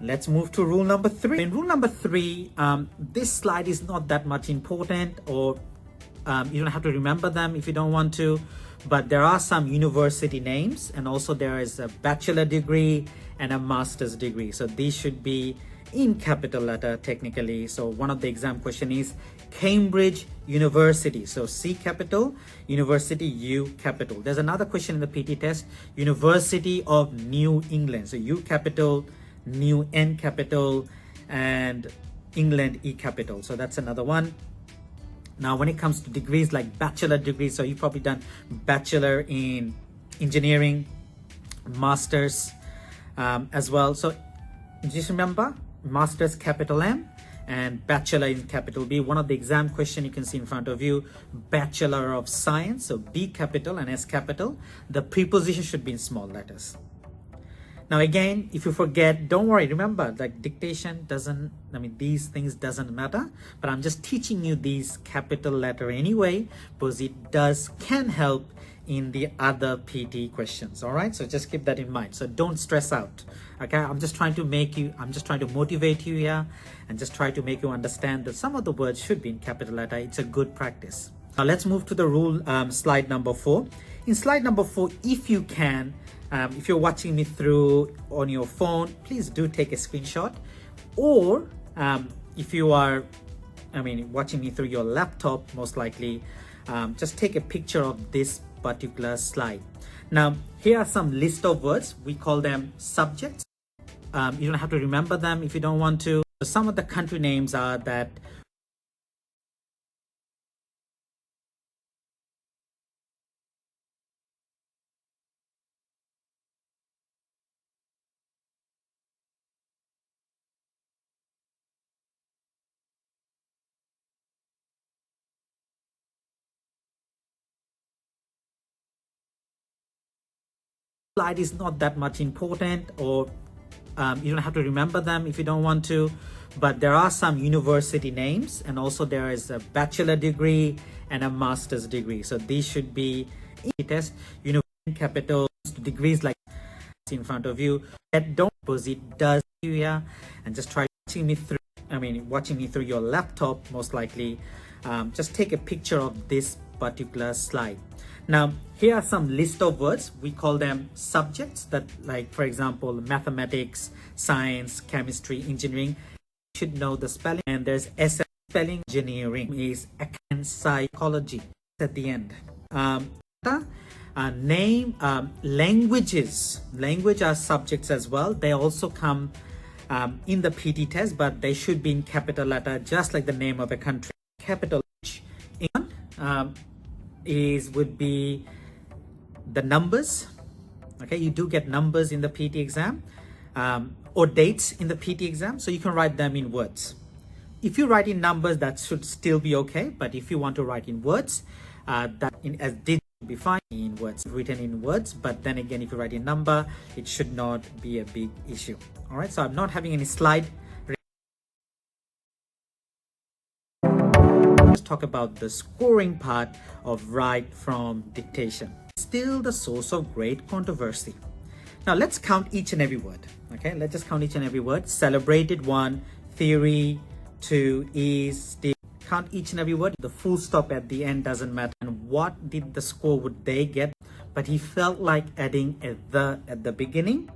Let's move to rule number 3. In rule number 3, this slide is not that much important, or you don't have to remember them if you don't want to, but there are some university names, and also there is a bachelor degree and a master's degree. So these should be in capital letter technically. So one of the exam question is Cambridge University. So C capital, University U capital. There's another question in the PT test, University of New England. So U capital, New N capital, and England E capital. So that's another one. Now when it comes to degrees like bachelor degrees, so you've probably done bachelor in engineering, masters as well. So just remember master's capital M and bachelor in capital B. One of the exam question you can see in front of you, Bachelor of Science, so B capital and S capital. The preposition should be in small letters. Now again, if you forget, don't worry, remember like dictation doesn't, these things doesn't matter, but I'm just teaching you these capital letter anyway, because it can help in the other PT questions. All right, so just keep that in mind. So don't stress out. Okay, I'm just trying to motivate you here and just try to make you understand that some of the words should be in capital letter. It's a good practice. Now let's move to the rule slide number 4. In slide number 4, if you can, if you're watching me through on your phone, please do take a screenshot, or if you are watching me through your laptop, most likely just take a picture of this particular slide. Now here are some list of words. We call them subjects. You don't have to remember them if you don't want to. Some of the country names are that slide is not that much important, or you don't have to remember them if you don't want to, but there are some university names, and also there is a bachelor degree and a master's degree. So these should be in test. University capital degrees like in front of you. Don't pause it does here and just try watching me through your laptop, most likely. Just take a picture of this particular slide. Now here are some list of words. We call them subjects, that like for example mathematics, science, chemistry, engineering. You should know the spelling, and there's spelling. Engineering is psychology at the end. Languages. Language are subjects as well. They also come in the PT test, but they should be in capital letter, just like the name of a country. Capital H would be the numbers. Okay, you do get numbers in the PT exam, or dates in the PT exam, so you can write them in words. If you write in numbers, that should still be okay, but if you want to write in words, as digits will be fine in words, written in words. But then again, if you write in number, it should not be a big issue. All right, so I'm not having any slide. Let's talk about the scoring part of write from dictation. Still the source of great controversy. Now let's count each and every word. Okay, let's just count each and every word. Celebrated 1, theory 2, is, still. Count each and every word. The full stop at the end doesn't matter. And what did the score would they get, but he felt like adding a the at the beginning,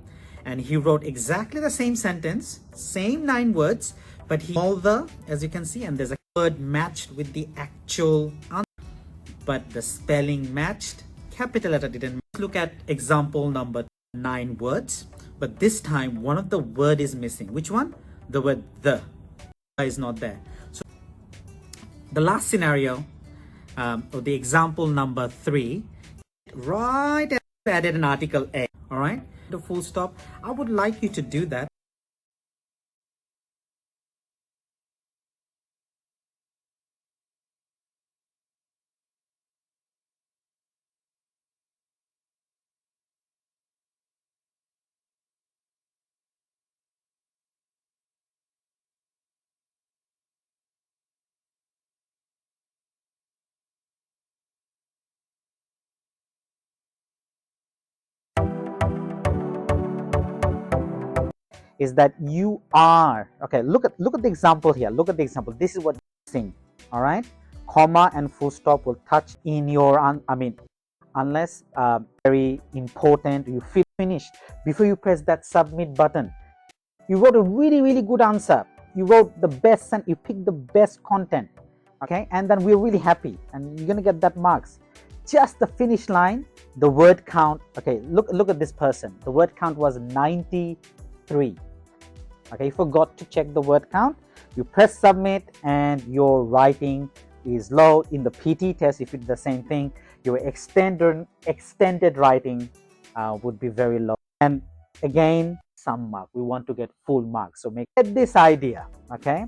and he wrote exactly the same sentence, same 9 words, but he all the, as you can see, and there's a word matched with the actual answer, but the spelling matched, capital letter didn't. Look at example number 9 words, but this time one of the word is missing. Which one? The word the is not there. So the last scenario, or the example number 3, right, added an article A. All right, the full stop. I would like you to do that. Is that you are, okay, look at the example here. Look at the example. This is what you're saying. All right, comma and full stop will touch in your unless very important, you feel finished before you press that submit button. You wrote a really good answer. You wrote the best and you picked the best content. Okay, and then we're really happy and you're gonna get that marks. Just the finish line, the word count. Okay, look at this person. The word count was 93. Okay, you forgot to check the word count. You press submit and your writing is low. In the PT test, if you did the same thing, your extended writing would be very low. And again, some mark. We want to get full marks. So get this idea. Okay,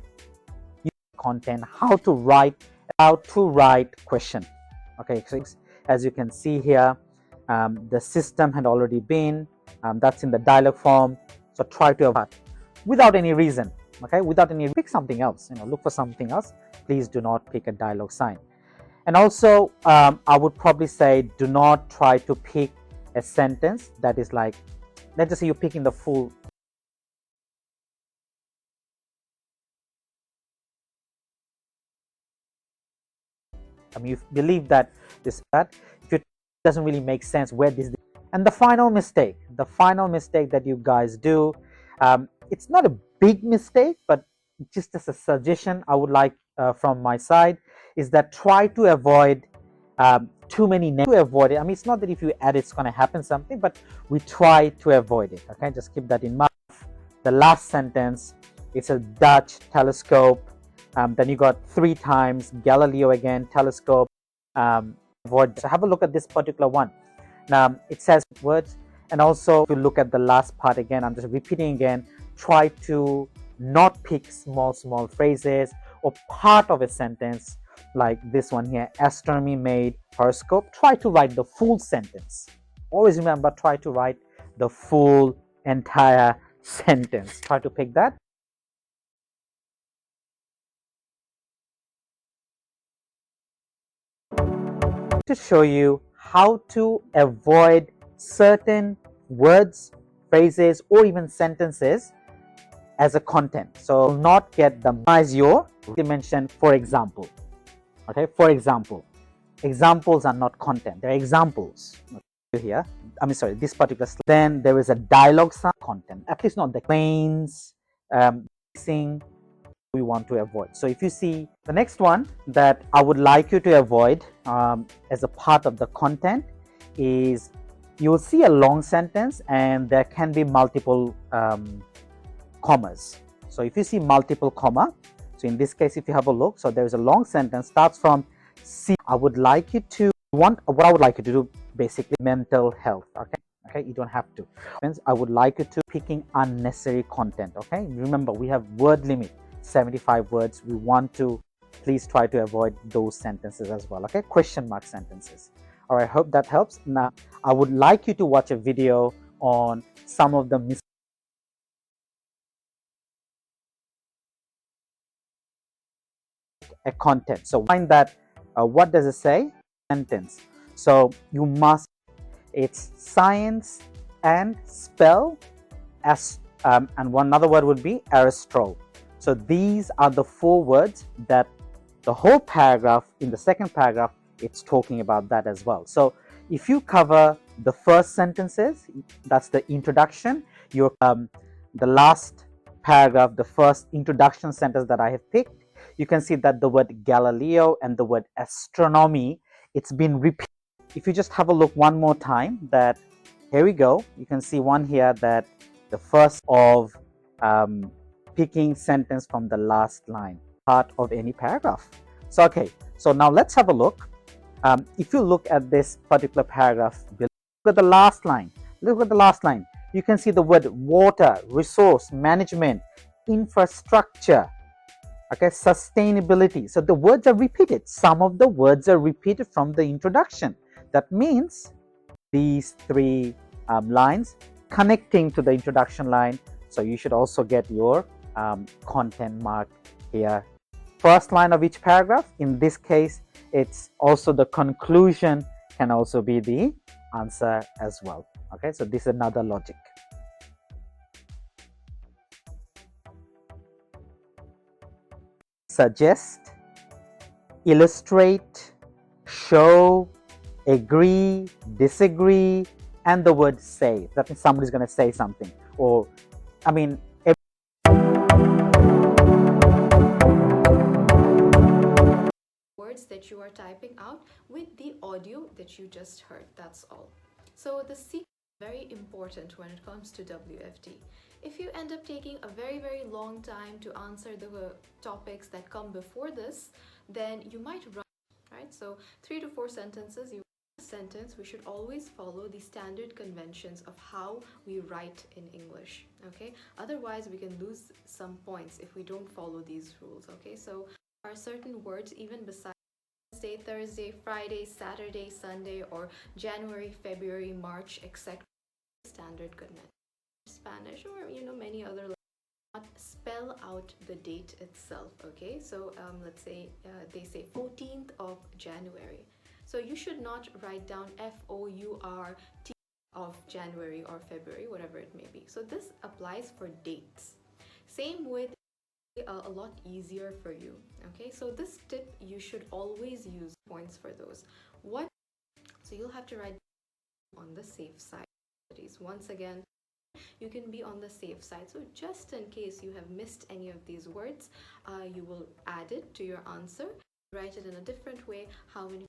content, how to write question. Okay, so as you can see here, the system had already been that's in the dialog form. So try to avoid without any reason. Okay, without any, pick something else, look for something else. Please do not pick a dialog sign. And also I would probably say do not try to pick a sentence that is like, let's just say you're picking the full, you believe that if it doesn't really make sense where this. And the final mistake that you guys do, it's not a big mistake, but just as a suggestion I would like from my side, is that try to avoid too many names. To avoid it, it's not that if you add it's going to happen something, but we try to avoid it. Okay, just keep that in mind. The last sentence, it's a Dutch telescope. Then you got 3 times Galileo again, telescope. Avoid. So have a look at this particular one. Now it says words, and also if you look at the last part again, I'm just repeating again, try to not pick small phrases or part of a sentence like this one here, astronomy made horoscope. Try to write the full sentence. Always remember, try to write the full entire sentence. Try to pick that. To show you how to avoid certain words, phrases, or even sentences as a content. So not get the your dimension, for example. Okay, for example, examples are not content, they're examples. Here, this particular slide. Then there is a dialogue sound content, at least not the planes, sing. We want to avoid. So if you see the next one that I would like you to avoid as a part of the content is, you will see a long sentence and there can be multiple commas. So if you see multiple comma, so in this case if you have a look, so there is a long sentence starts from C. I would like you to what I would like you to do, basically mental health. Okay, you don't have to. I would like you to picking unnecessary content. Okay, remember we have word limit 75 words. We want to please try to avoid those sentences as well. Okay, question mark sentences. All right, hope that helps. Now I would like you to watch a video on some of the content. So find that what does it say? Sentence. So you must, it's science and spell as and one other word would be Aristotle. So these are the 4 words that the whole paragraph, in the second paragraph, it's talking about that as well. So if you cover the first sentences, that's the introduction, you're the last paragraph, the first introduction sentence that I have picked, you can see that the word Galileo and the word astronomy, it's been repeated. If you just have a look one more time, that here we go, you can see one here that the first of picking sentence from the last line, part of any paragraph. So okay, so now let's have a look. If you look at this particular paragraph, look at the last line. Look at the last line. You can see the word water, resource, management, infrastructure, okay, sustainability. So the words are repeated. Some of the words are repeated from the introduction. That means these three lines connecting to the introduction line. So you should also get your content mark here. First line of each paragraph. In this case, it's also the conclusion can also be the answer as well. Okay, so this is another logic. Suggest, illustrate, show, agree, disagree, and the word say. That means somebody's going to say something. Or, I mean, words that you are typing out with the audio that you just heard. That's all. So the sequence is very important when it comes to WFT. If you end up taking a very long time to answer the topics that come before this, then you might run, right? So 3 to 4 sentences, sentence, we should always follow the standard conventions of how we write in English, okay? Otherwise, we can lose some points if we don't follow these rules, okay? So there are certain words even besides Wednesday, Thursday, Friday, Saturday, Sunday, or January, February, March, etc. Standard convention. Spanish or many other not spell out the date itself, okay? So let's say they say 14th of January. So you should not write down FOURT of January or February, whatever it may be. So this applies for dates. Same with a lot easier for you, okay? So this tip, you should always use points for those. So you'll have to write on the safe side. Once again, you can be on the safe side. So just in case you have missed any of these words, you will add it to your answer, write it in a different way, how many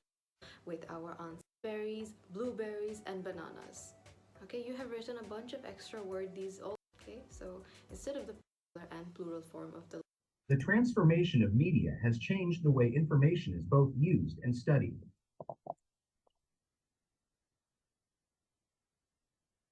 with our answer: berries, blueberries, and bananas. Okay, you have written a bunch of extra words, these all, okay? So instead of the singular and plural form of the transformation of media has changed the way information is both used and studied.